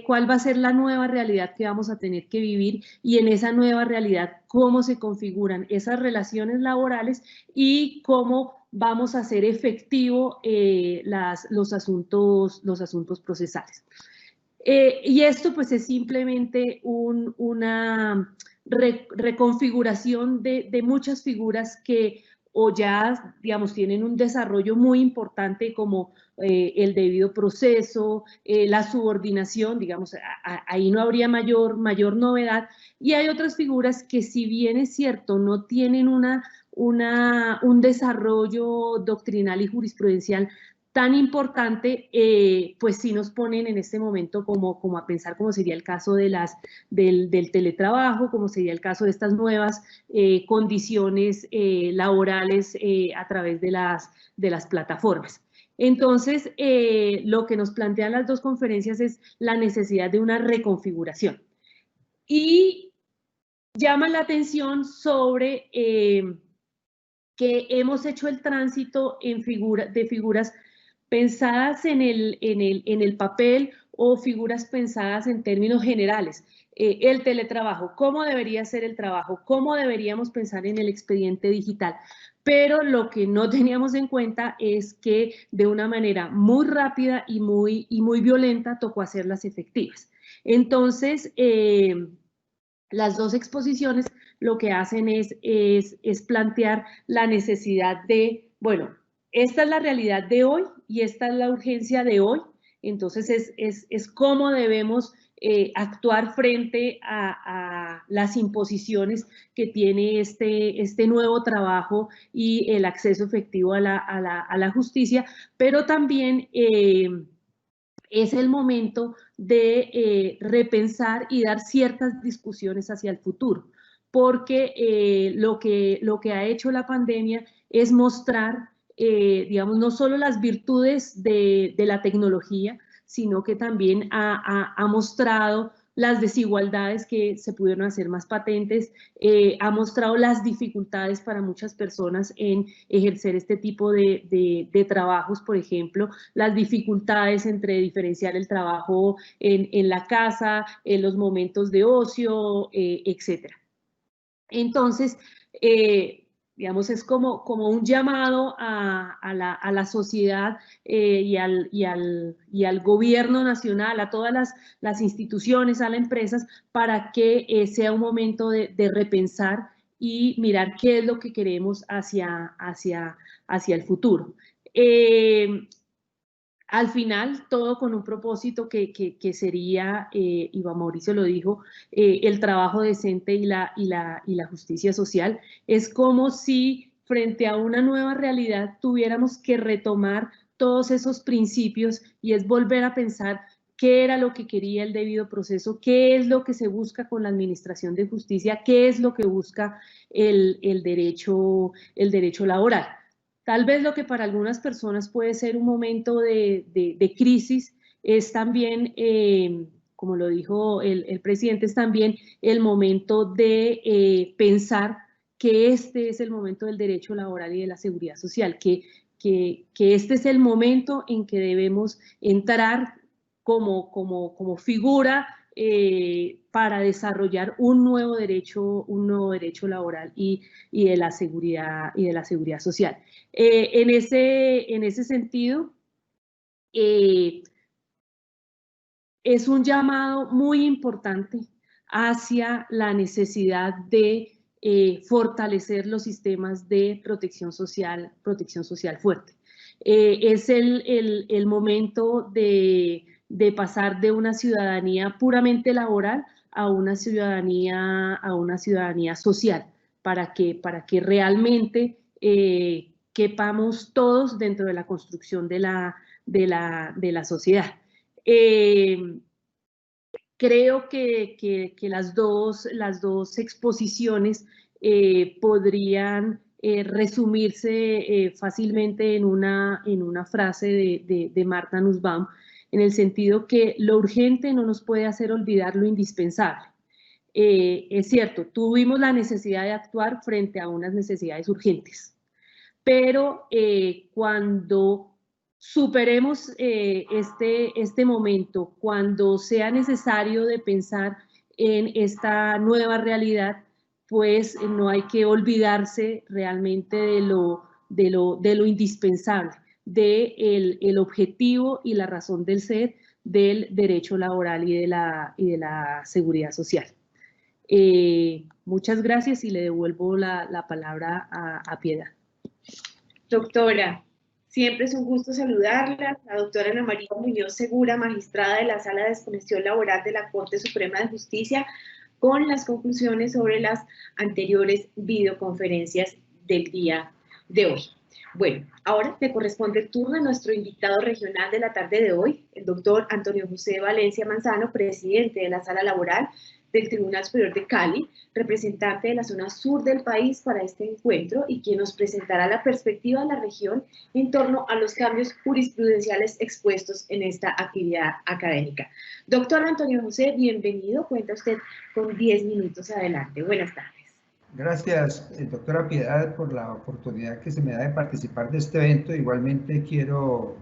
¿Cuál va a ser la nueva realidad que vamos a tener que vivir? Y en esa nueva realidad, ¿cómo se configuran esas relaciones laborales y cómo vamos a hacer efectivo los asuntos procesales? Y esto pues es simplemente una reconfiguración de muchas figuras que o ya, digamos, tienen un desarrollo muy importante, como el debido proceso, la subordinación, digamos, ahí no habría mayor novedad. Y hay otras figuras que, si bien es cierto, no tienen un desarrollo doctrinal y jurisprudencial tan importante, pues sí nos ponen en este momento como a pensar cómo sería el caso del teletrabajo, cómo sería el caso de estas nuevas condiciones laborales a través de las plataformas. Entonces, lo que nos plantean las dos conferencias es la necesidad de una reconfiguración. Y llama la atención sobre que hemos hecho el tránsito de figuras pensadas en el papel, o figuras pensadas en términos generales. El teletrabajo, cómo debería ser el trabajo, cómo deberíamos pensar en el expediente digital. Pero lo que no teníamos en cuenta es que de una manera muy rápida y muy violenta tocó hacerlas efectivas. Entonces, las dos exposiciones lo que hacen es plantear la necesidad de, bueno, esta es la realidad de hoy y esta es la urgencia de hoy. Entonces es cómo debemos actuar frente a las imposiciones que tiene este nuevo trabajo y el acceso efectivo a la justicia, pero también es el momento de repensar y dar ciertas discusiones hacia el futuro, porque lo que ha hecho la pandemia es mostrar, digamos, no solo las virtudes de la tecnología, sino que también ha mostrado las desigualdades que se pudieron hacer más patentes, ha mostrado las dificultades para muchas personas en ejercer este tipo de trabajos, por ejemplo, las dificultades entre diferenciar el trabajo en la casa, en los momentos de ocio, etc. Entonces, digamos, es como un llamado a la sociedad y al gobierno nacional, a todas las instituciones, a las empresas, para que sea un momento de repensar y mirar qué es lo que queremos hacia el futuro. Al final, todo con un propósito que sería, Iván Mauricio lo dijo, el trabajo decente y la justicia social. Es como si frente a una nueva realidad tuviéramos que retomar todos esos principios y es volver a pensar qué era lo que quería el debido proceso, qué es lo que se busca con la administración de justicia, qué es lo que busca el derecho laboral. Tal vez lo que para algunas personas puede ser un momento de crisis es también, como lo dijo el presidente, es también el momento de pensar que este es el momento del derecho laboral y de la seguridad social, que este es el momento en que debemos entrar como figura para desarrollar un nuevo derecho laboral y de la seguridad social. En ese sentido, es un llamado muy importante hacia la necesidad de fortalecer los sistemas de protección social fuerte. Es el momento de pasar de una ciudadanía puramente laboral a una ciudadanía social, para que realmente quepamos todos dentro de la construcción de la sociedad. Creo que las dos exposiciones podrían resumirse fácilmente en una frase de Martha Nussbaum, en el sentido que lo urgente no nos puede hacer olvidar lo indispensable. Es cierto, tuvimos la necesidad de actuar frente a unas necesidades urgentes, pero cuando superemos este momento, cuando sea necesario de pensar en esta nueva realidad, pues no hay que olvidarse realmente de lo indispensable, del objetivo y la razón del ser del derecho laboral y de la seguridad social. Muchas gracias y le devuelvo la palabra a Piedad. Doctora, siempre es un gusto saludarla. La doctora Ana María Muñoz Segura, magistrada de la Sala de Exposición Laboral de la Corte Suprema de Justicia, con las conclusiones sobre las anteriores videoconferencias del día de hoy. Bueno, ahora le corresponde el turno a nuestro invitado regional de la tarde de hoy, el doctor Antonio José Valencia Manzano, presidente de la Sala Laboral del Tribunal Superior de Cali, representante de la zona sur del país para este encuentro y quien nos presentará la perspectiva de la región en torno a los cambios jurisprudenciales expuestos en esta actividad académica. Doctor Antonio José, bienvenido. Cuenta usted con 10 minutos. Adelante. Buenas tardes. Gracias, doctora Piedad, por la oportunidad que se me da de participar de este evento. Igualmente quiero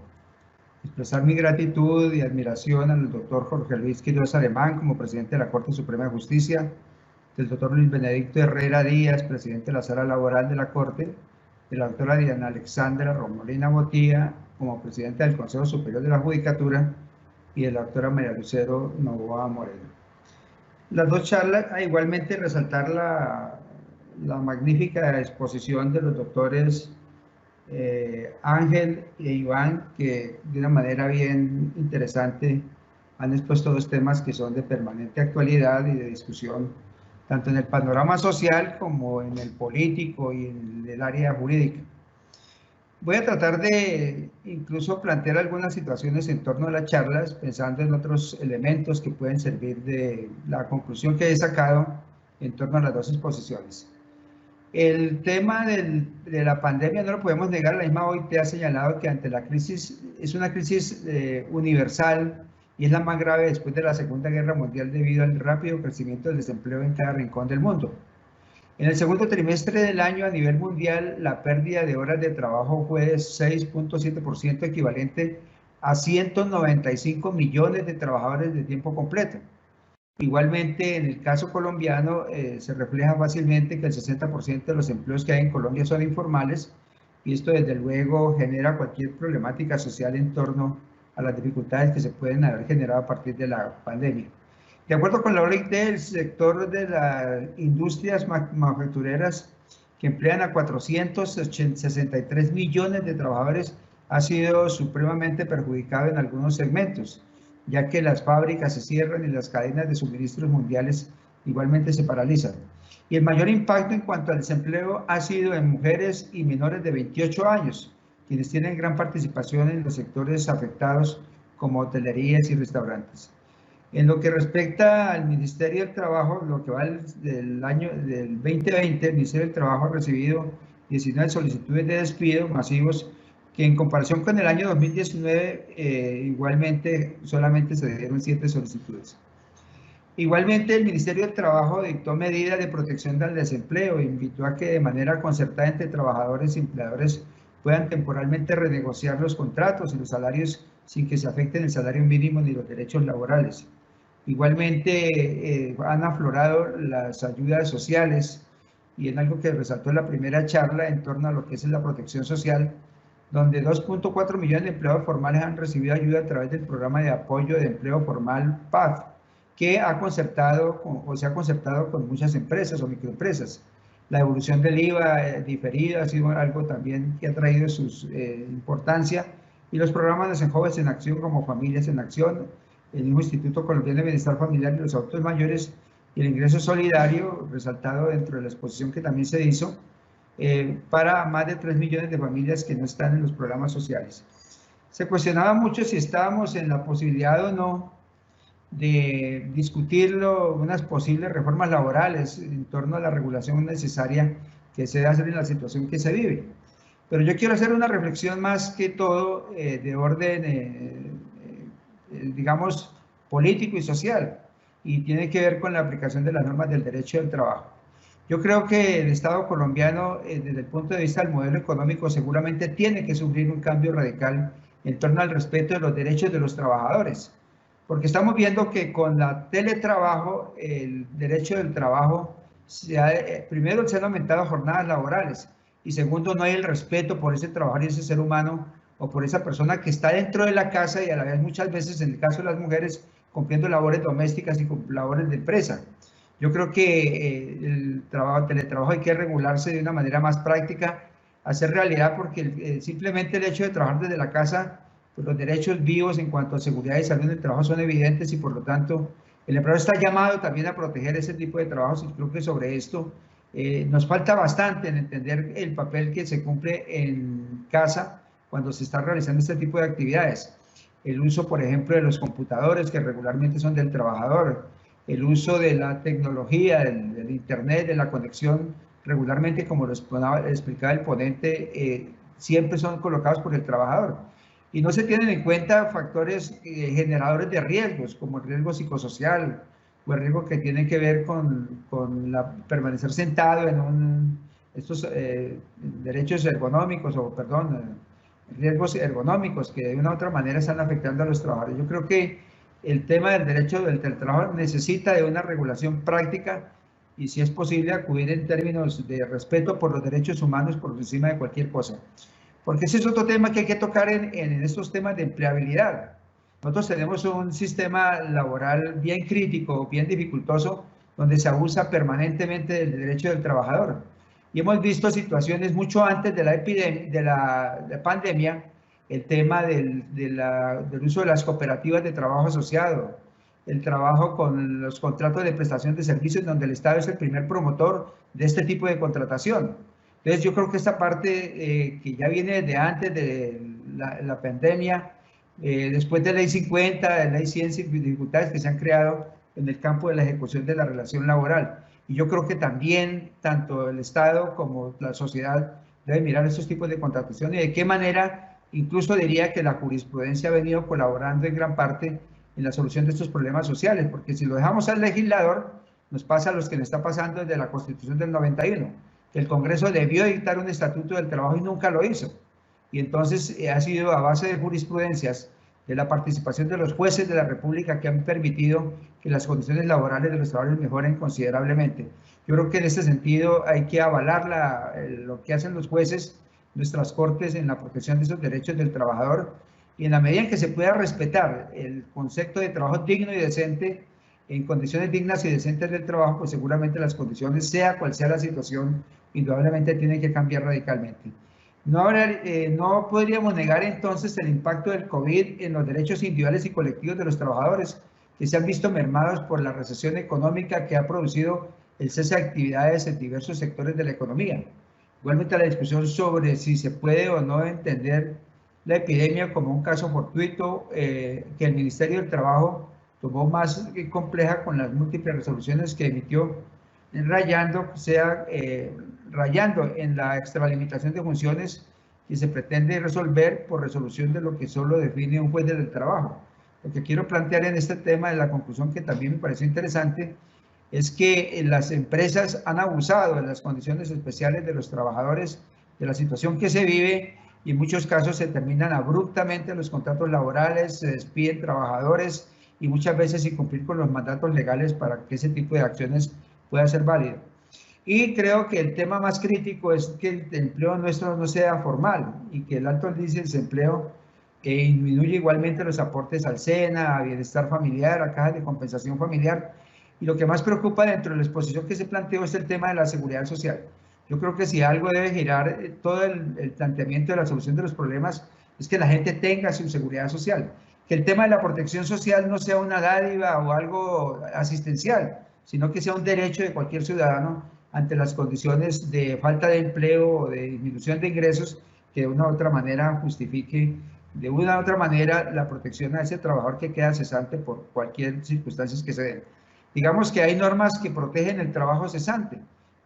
expresar mi gratitud y admiración al doctor Jorge Luis Quiroz Alemán como presidente de la Corte Suprema de Justicia, del doctor Luis Benedicto Herrera Díaz, presidente de la Sala Laboral de la Corte, de la doctora Diana Alexandra Remolina Botía como presidenta del Consejo Superior de la Judicatura y de la doctora María Lucero Novoa Moreno. Las dos charlas, igualmente resaltar la magnífica exposición de los doctores Ángel e Iván, que de una manera bien interesante han expuesto dos temas que son de permanente actualidad y de discusión, tanto en el panorama social como en el político y en el área jurídica. Voy a tratar de incluso plantear algunas situaciones en torno a las charlas, pensando en otros elementos que pueden servir de la conclusión que he sacado en torno a las dos exposiciones. El tema de la pandemia no lo podemos negar. La misma OIT ha señalado que ante la crisis, es una crisis universal y es la más grave después de la Segunda Guerra Mundial debido al rápido crecimiento del desempleo en cada rincón del mundo. En el segundo trimestre del año a nivel mundial, la pérdida de horas de trabajo fue de 6.7%, equivalente a 195 millones de trabajadores de tiempo completo. Igualmente, en el caso colombiano, se refleja fácilmente que el 60% de los empleos que hay en Colombia son informales, y esto desde luego genera cualquier problemática social en torno a las dificultades que se pueden haber generado a partir de la pandemia. De acuerdo con la OIT, el sector de las industrias manufactureras, que emplean a 463 millones de trabajadores, ha sido supremamente perjudicado en algunos segmentos, ya que las fábricas se cierran y las cadenas de suministros mundiales igualmente se paralizan. Y el mayor impacto en cuanto al desempleo ha sido en mujeres y menores de 28 años, quienes tienen gran participación en los sectores afectados como hotelerías y restaurantes. En lo que respecta al Ministerio del Trabajo, lo que va del año del 2020, el Ministerio del Trabajo ha recibido 19 solicitudes de despido masivos, que en comparación con el año 2019, igualmente solamente se dieron 7 solicitudes. Igualmente, el Ministerio del Trabajo dictó medidas de protección del desempleo e invitó a que de manera concertada entre trabajadores y empleadores puedan temporalmente renegociar los contratos y los salarios sin que se afecten el salario mínimo ni los derechos laborales. Igualmente, han aflorado las ayudas sociales, y en algo que resaltó en la primera charla en torno a lo que es la protección social, donde 2.4 millones de empleados formales han recibido ayuda a través del programa de apoyo de empleo formal PAF, que se ha concertado con muchas empresas o microempresas. La evolución del IVA diferida ha sido algo también que ha traído su importancia, y los programas de Jóvenes en Acción, como Familias en Acción, el mismo Instituto Colombiano de Bienestar Familiar y los Adultos Mayores, y el ingreso solidario, resaltado dentro de la exposición que también se hizo, para más de 3 millones de familias que no están en los programas sociales. Se cuestionaba mucho si estábamos en la posibilidad o no de discutir unas posibles reformas laborales en torno a la regulación necesaria que se debe hacer en la situación que se vive. Pero yo quiero hacer una reflexión más que todo de orden, digamos, político y social, y tiene que ver con la aplicación de las normas del derecho del trabajo. Yo creo que el Estado colombiano, desde el punto de vista del modelo económico, seguramente tiene que sufrir un cambio radical en torno al respeto de los derechos de los trabajadores, porque estamos viendo que con la teletrabajo, el derecho del trabajo, primero se han aumentado jornadas laborales, y segundo, no hay el respeto por ese trabajador y ese ser humano, o por esa persona que está dentro de la casa y a la vez muchas veces, en el caso de las mujeres, cumpliendo labores domésticas y labores de empresa. Yo creo que el teletrabajo hay que regularse de una manera más práctica, hacer realidad, porque simplemente el hecho de trabajar desde la casa, pues los derechos vivos en cuanto a seguridad y salud en el trabajo son evidentes, y por lo tanto el empleador está llamado también a proteger ese tipo de trabajos, y creo que sobre esto nos falta bastante en entender el papel que se cumple en casa cuando se está realizando este tipo de actividades. El uso, por ejemplo, de los computadores, que regularmente son del trabajador, el uso de la tecnología, del internet, de la conexión, regularmente, como lo explicaba el ponente, siempre son colocados por el trabajador. Y no se tienen en cuenta factores generadores de riesgos, como el riesgo psicosocial, o el riesgo que tiene que ver con permanecer sentado en estos derechos ergonómicos, riesgos ergonómicos que de una u otra manera están afectando a los trabajadores. Yo creo que el tema del derecho del teletrabajo necesita de una regulación práctica, y si es posible acudir en términos de respeto por los derechos humanos por encima de cualquier cosa. Porque ese es otro tema que hay que tocar en estos temas de empleabilidad. Nosotros tenemos un sistema laboral bien crítico, bien dificultoso, donde se abusa permanentemente del derecho del trabajador. Y hemos visto situaciones mucho antes de la pandemia, el tema del uso de las cooperativas de trabajo asociado, el trabajo con los contratos de prestación de servicios, donde el Estado es el primer promotor de este tipo de contratación. Entonces yo creo que esta parte que ya viene desde antes de la pandemia, después de la Ley 50, de la Ley 100, dificultades que se han creado en el campo de la ejecución de la relación laboral. Y yo creo que también tanto el Estado como la sociedad deben mirar estos tipos de contratación, y de qué manera, incluso diría que la jurisprudencia ha venido colaborando en gran parte en la solución de estos problemas sociales, porque si lo dejamos al legislador, nos pasa a los que le está pasando desde la Constitución del 91, que el Congreso debió dictar un estatuto del trabajo y nunca lo hizo. Y entonces ha sido a base de jurisprudencias de la participación de los jueces de la República que han permitido que las condiciones laborales de los trabajadores mejoren considerablemente. Yo creo que en este sentido hay que avalar lo que hacen los jueces, nuestras cortes, en la protección de esos derechos del trabajador, y en la medida en que se pueda respetar el concepto de trabajo digno y decente, en condiciones dignas y decentes del trabajo, pues seguramente las condiciones, sea cual sea la situación, indudablemente tienen que cambiar radicalmente. No podríamos negar entonces el impacto del COVID en los derechos individuales y colectivos de los trabajadores, que se han visto mermados por la recesión económica que ha producido el cese de actividades en diversos sectores de la economía. Igualmente la discusión sobre si se puede o no entender la epidemia como un caso fortuito que el Ministerio del Trabajo tomó más compleja con las múltiples resoluciones que emitió, rayando en la extralimitación de funciones que se pretende resolver por resolución de lo que solo define un juez del trabajo. Lo que quiero plantear en este tema, de la conclusión que también me pareció interesante, es que las empresas han abusado de las condiciones especiales de los trabajadores, de la situación que se vive, y en muchos casos se terminan abruptamente los contratos laborales, se despiden trabajadores y muchas veces sin cumplir con los mandatos legales para que ese tipo de acciones pueda ser válido. Y creo que el tema más crítico es que el empleo nuestro no sea formal y que el alto índice de desempleo disminuye igualmente los aportes al SENA, a Bienestar Familiar, a Cajas de Compensación Familiar. Y lo que más preocupa dentro de la exposición que se planteó es el tema de la seguridad social. Yo creo que si algo debe girar todo el planteamiento de la solución de los problemas es que la gente tenga su seguridad social. Que el tema de la protección social no sea una dádiva o algo asistencial, sino que sea un derecho de cualquier ciudadano ante las condiciones de falta de empleo o de disminución de ingresos que de una u otra manera justifique de una u otra manera la protección a ese trabajador que queda cesante por cualquier circunstancia que se den. Digamos que hay normas que protegen el trabajo cesante,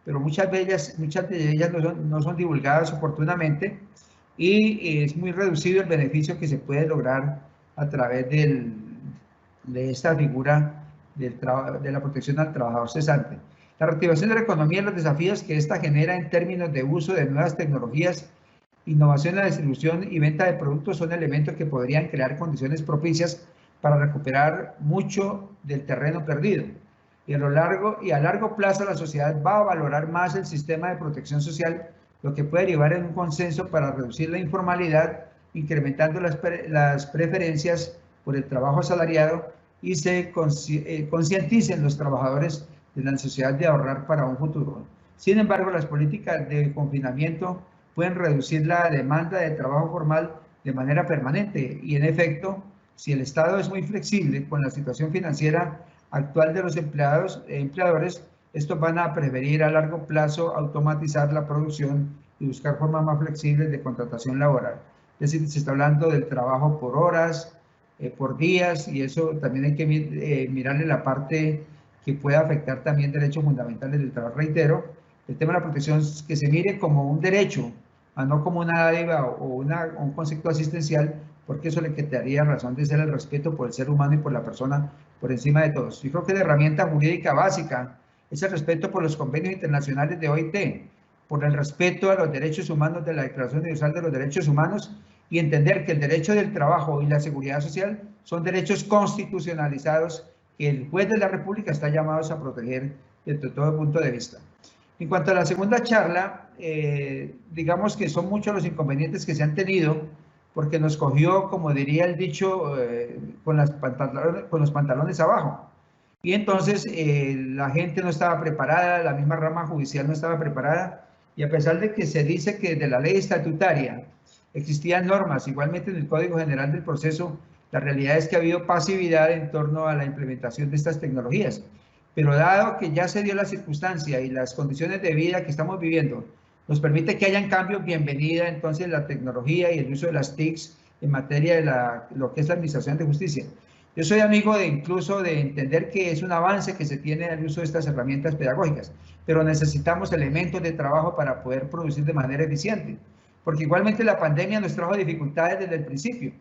pero muchas de ellas no son divulgadas oportunamente y es muy reducido el beneficio que se puede lograr a través de esta figura de la protección al trabajador cesante. La reactivación de la economía y los desafíos que esta genera en términos de uso de nuevas tecnologías, innovación en la distribución y venta de productos son elementos que podrían crear condiciones propicias para recuperar mucho del terreno perdido. Y a largo plazo la sociedad va a valorar más el sistema de protección social, lo que puede llevar en un consenso para reducir la informalidad, incrementando las preferencias por el trabajo asalariado y se concienticen los trabajadores de la necesidad de ahorrar para un futuro. Sin embargo, las políticas de confinamiento pueden reducir la demanda de trabajo formal de manera permanente y, en efecto, si el Estado es muy flexible con la situación financiera actual de los empleadores, estos van a preferir a largo plazo automatizar la producción y buscar formas más flexibles de contratación laboral. Es decir, se está hablando del trabajo por horas, por días, y eso también hay que mirarle la parte que pueda afectar también derechos fundamentales del trabajo. Reitero, el tema de la protección que se mire como un derecho, no como una dádiva o un concepto asistencial, porque eso le quitaría razón de ser el respeto por el ser humano y por la persona por encima de todos. Yo creo que la herramienta jurídica básica es el respeto por los convenios internacionales de OIT, por el respeto a los derechos humanos de la Declaración Universal de los Derechos Humanos y entender que el derecho del trabajo y la seguridad social son derechos constitucionalizados que el juez de la República está llamado a proteger desde todo punto de vista. En cuanto a la segunda charla, digamos que son muchos los inconvenientes que se han tenido porque nos cogió, como diría el dicho, con los pantalones abajo. Y entonces la gente no estaba preparada, la misma rama judicial no estaba preparada, y a pesar de que se dice que de la ley estatutaria existían normas, igualmente en el Código General del Proceso, la realidad es que ha habido pasividad en torno a la implementación de estas tecnologías. Pero dado que ya se dio la circunstancia y las condiciones de vida que estamos viviendo nos permite que hayan cambios, bienvenida entonces la tecnología y el uso de las TICs en materia de lo que es la administración de justicia. Yo soy amigo incluso de entender que es un avance que se tiene en el uso de estas herramientas pedagógicas, pero necesitamos elementos de trabajo para poder producir de manera eficiente, porque igualmente la pandemia nos trajo dificultades desde el principio.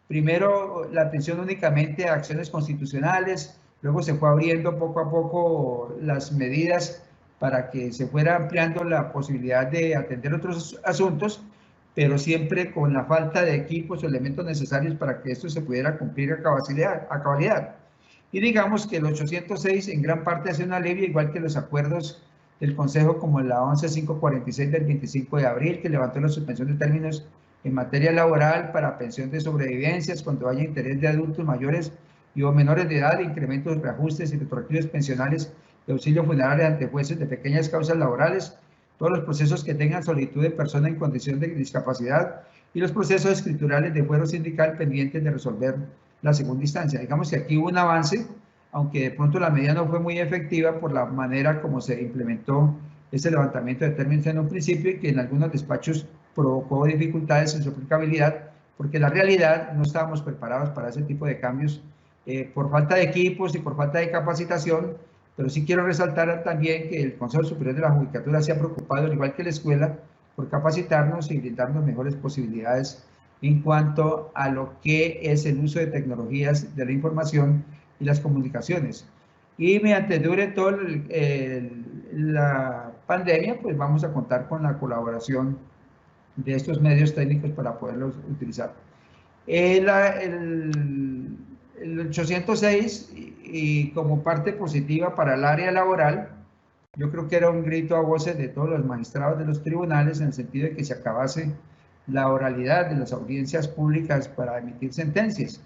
Primero, la atención únicamente a acciones constitucionales, luego se fue abriendo poco a poco las medidas para que se fuera ampliando la posibilidad de atender otros asuntos, pero siempre con la falta de equipos o elementos necesarios para que esto se pudiera cumplir a cabalidad. Y digamos que el 806 en gran parte hace un alivio, igual que los acuerdos del Consejo como la 11546 del 25 de abril, que levantó la suspensión de términos en materia laboral para pensión de sobrevivencias cuando haya interés de adultos mayores y o menores de edad, incrementos, reajustes y retroactivos pensionales de auxilio funerario ante jueces de pequeñas causas laborales, todos los procesos que tengan solicitud de persona en condición de discapacidad y los procesos escriturales de fuero sindical pendientes de resolver la segunda instancia. Digamos que aquí hubo un avance, aunque de pronto la medida no fue muy efectiva por la manera como se implementó ese levantamiento de términos en un principio y que en algunos despachos provocó dificultades en su aplicabilidad, porque la realidad no estábamos preparados para ese tipo de cambios por falta de equipos y por falta de capacitación, pero sí quiero resaltar también que el Consejo Superior de la Judicatura se ha preocupado, al igual que la escuela, por capacitarnos y brindarnos mejores posibilidades en cuanto a lo que es el uso de tecnologías de la información y las comunicaciones. Y mediante dure toda la pandemia, pues vamos a contar con la colaboración de estos medios técnicos para poderlos utilizar. El 806, y como parte positiva para el área laboral, yo creo que era un grito a voces de todos los magistrados de los tribunales en el sentido de que se acabase la oralidad de las audiencias públicas para emitir sentencias,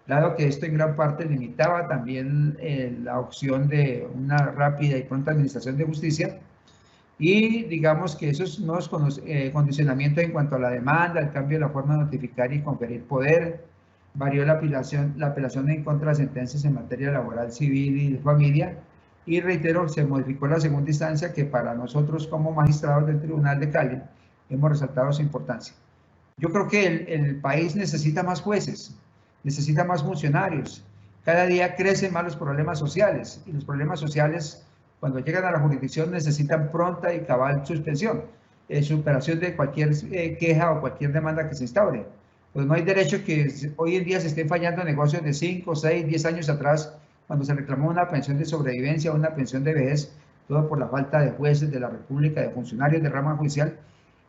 dado que esto en gran parte limitaba también la opción de una rápida y pronta administración de justicia, y digamos que esos nuevos condicionamientos en cuanto a la demanda, el cambio de la forma de notificar y conferir poder, varió la apelación en contra de sentencias en materia laboral, civil y de familia, y reitero, se modificó la segunda instancia que para nosotros como magistrados del Tribunal de Cali hemos resaltado su importancia. Yo creo que el país necesita más jueces, necesita más funcionarios. Cada día crecen más los problemas sociales y los problemas sociales cuando llegan a la jurisdicción necesitan pronta y cabal suspensión, superación de cualquier queja o cualquier demanda que se instaure. Pues no hay derecho que hoy en día se estén fallando negocios de 5, 6, 10 años atrás cuando se reclamó una pensión de sobrevivencia o una pensión de vejez, todo por la falta de jueces de la República, de funcionarios de rama judicial.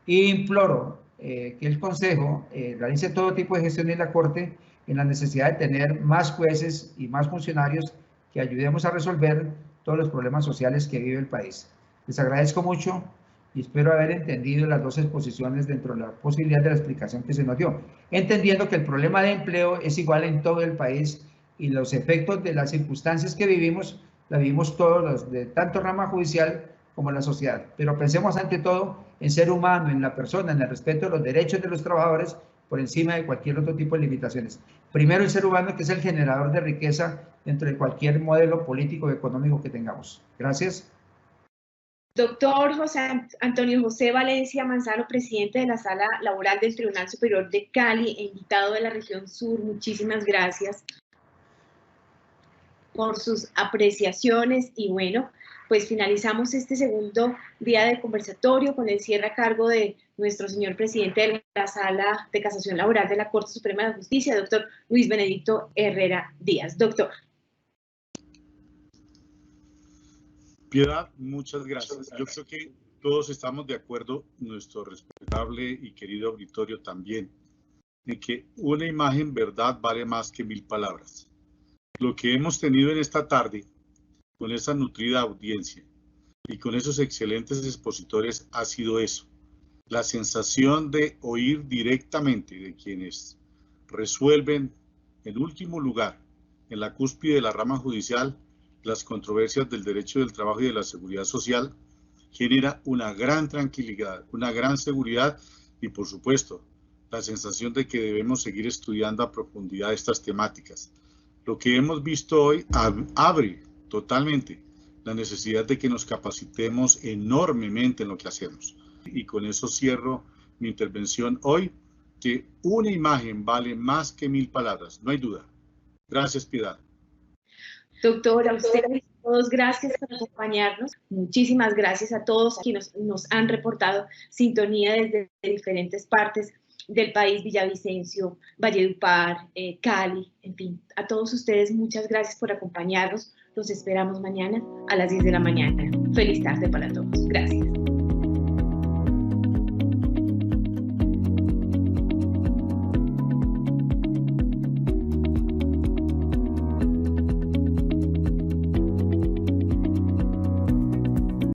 Y imploro que el Consejo realice todo tipo de gestión en la Corte en la necesidad de tener más jueces y más funcionarios que ayudemos a resolver todos los problemas sociales que vive el país. Les agradezco mucho y espero haber entendido las dos exposiciones dentro de la posibilidad de la explicación que se nos dio, entendiendo que el problema de empleo es igual en todo el país y los efectos de las circunstancias que vivimos, la vivimos todos los de tanto rama judicial como la sociedad. Pero pensemos ante todo en ser humano, en la persona, en el respeto de los derechos de los trabajadores por encima de cualquier otro tipo de limitaciones. Primero el ser humano, que es el generador de riqueza dentro de cualquier modelo político o económico que tengamos. Gracias. Doctor Antonio José Valencia Manzano, presidente de la Sala Laboral del Tribunal Superior de Cali e invitado de la región sur, muchísimas gracias por sus apreciaciones y bueno, pues finalizamos este segundo día de conversatorio con el cierre a cargo de nuestro señor presidente de la Sala de Casación Laboral de la Corte Suprema de Justicia, doctor Luis Benedicto Herrera Díaz. Doctor. Piedad, muchas gracias. Yo creo que todos estamos de acuerdo, nuestro respetable y querido auditorio también, en que una imagen verdad vale más que 1000 palabras. Lo que hemos tenido en esta tarde, con esa nutrida audiencia y con esos excelentes expositores, ha sido eso. La sensación de oír directamente de quienes resuelven, en último lugar, en la cúspide de la rama judicial, las controversias del derecho del trabajo y de la seguridad social, genera una gran tranquilidad, una gran seguridad y, por supuesto, la sensación de que debemos seguir estudiando a profundidad estas temáticas. Lo que hemos visto hoy abre totalmente la necesidad de que nos capacitemos enormemente en lo que hacemos. Y con eso cierro mi intervención hoy, que una imagen vale más que 1000 palabras, no hay duda. Gracias, Piedad. Doctora, a ustedes todos, gracias por acompañarnos. Muchísimas gracias a todos quienes nos han reportado sintonía desde diferentes partes del país, Villavicencio, Valledupar, Cali, en fin, a todos ustedes muchas gracias por acompañarnos. Los esperamos mañana a las 10 de la mañana. Feliz tarde para todos. Gracias.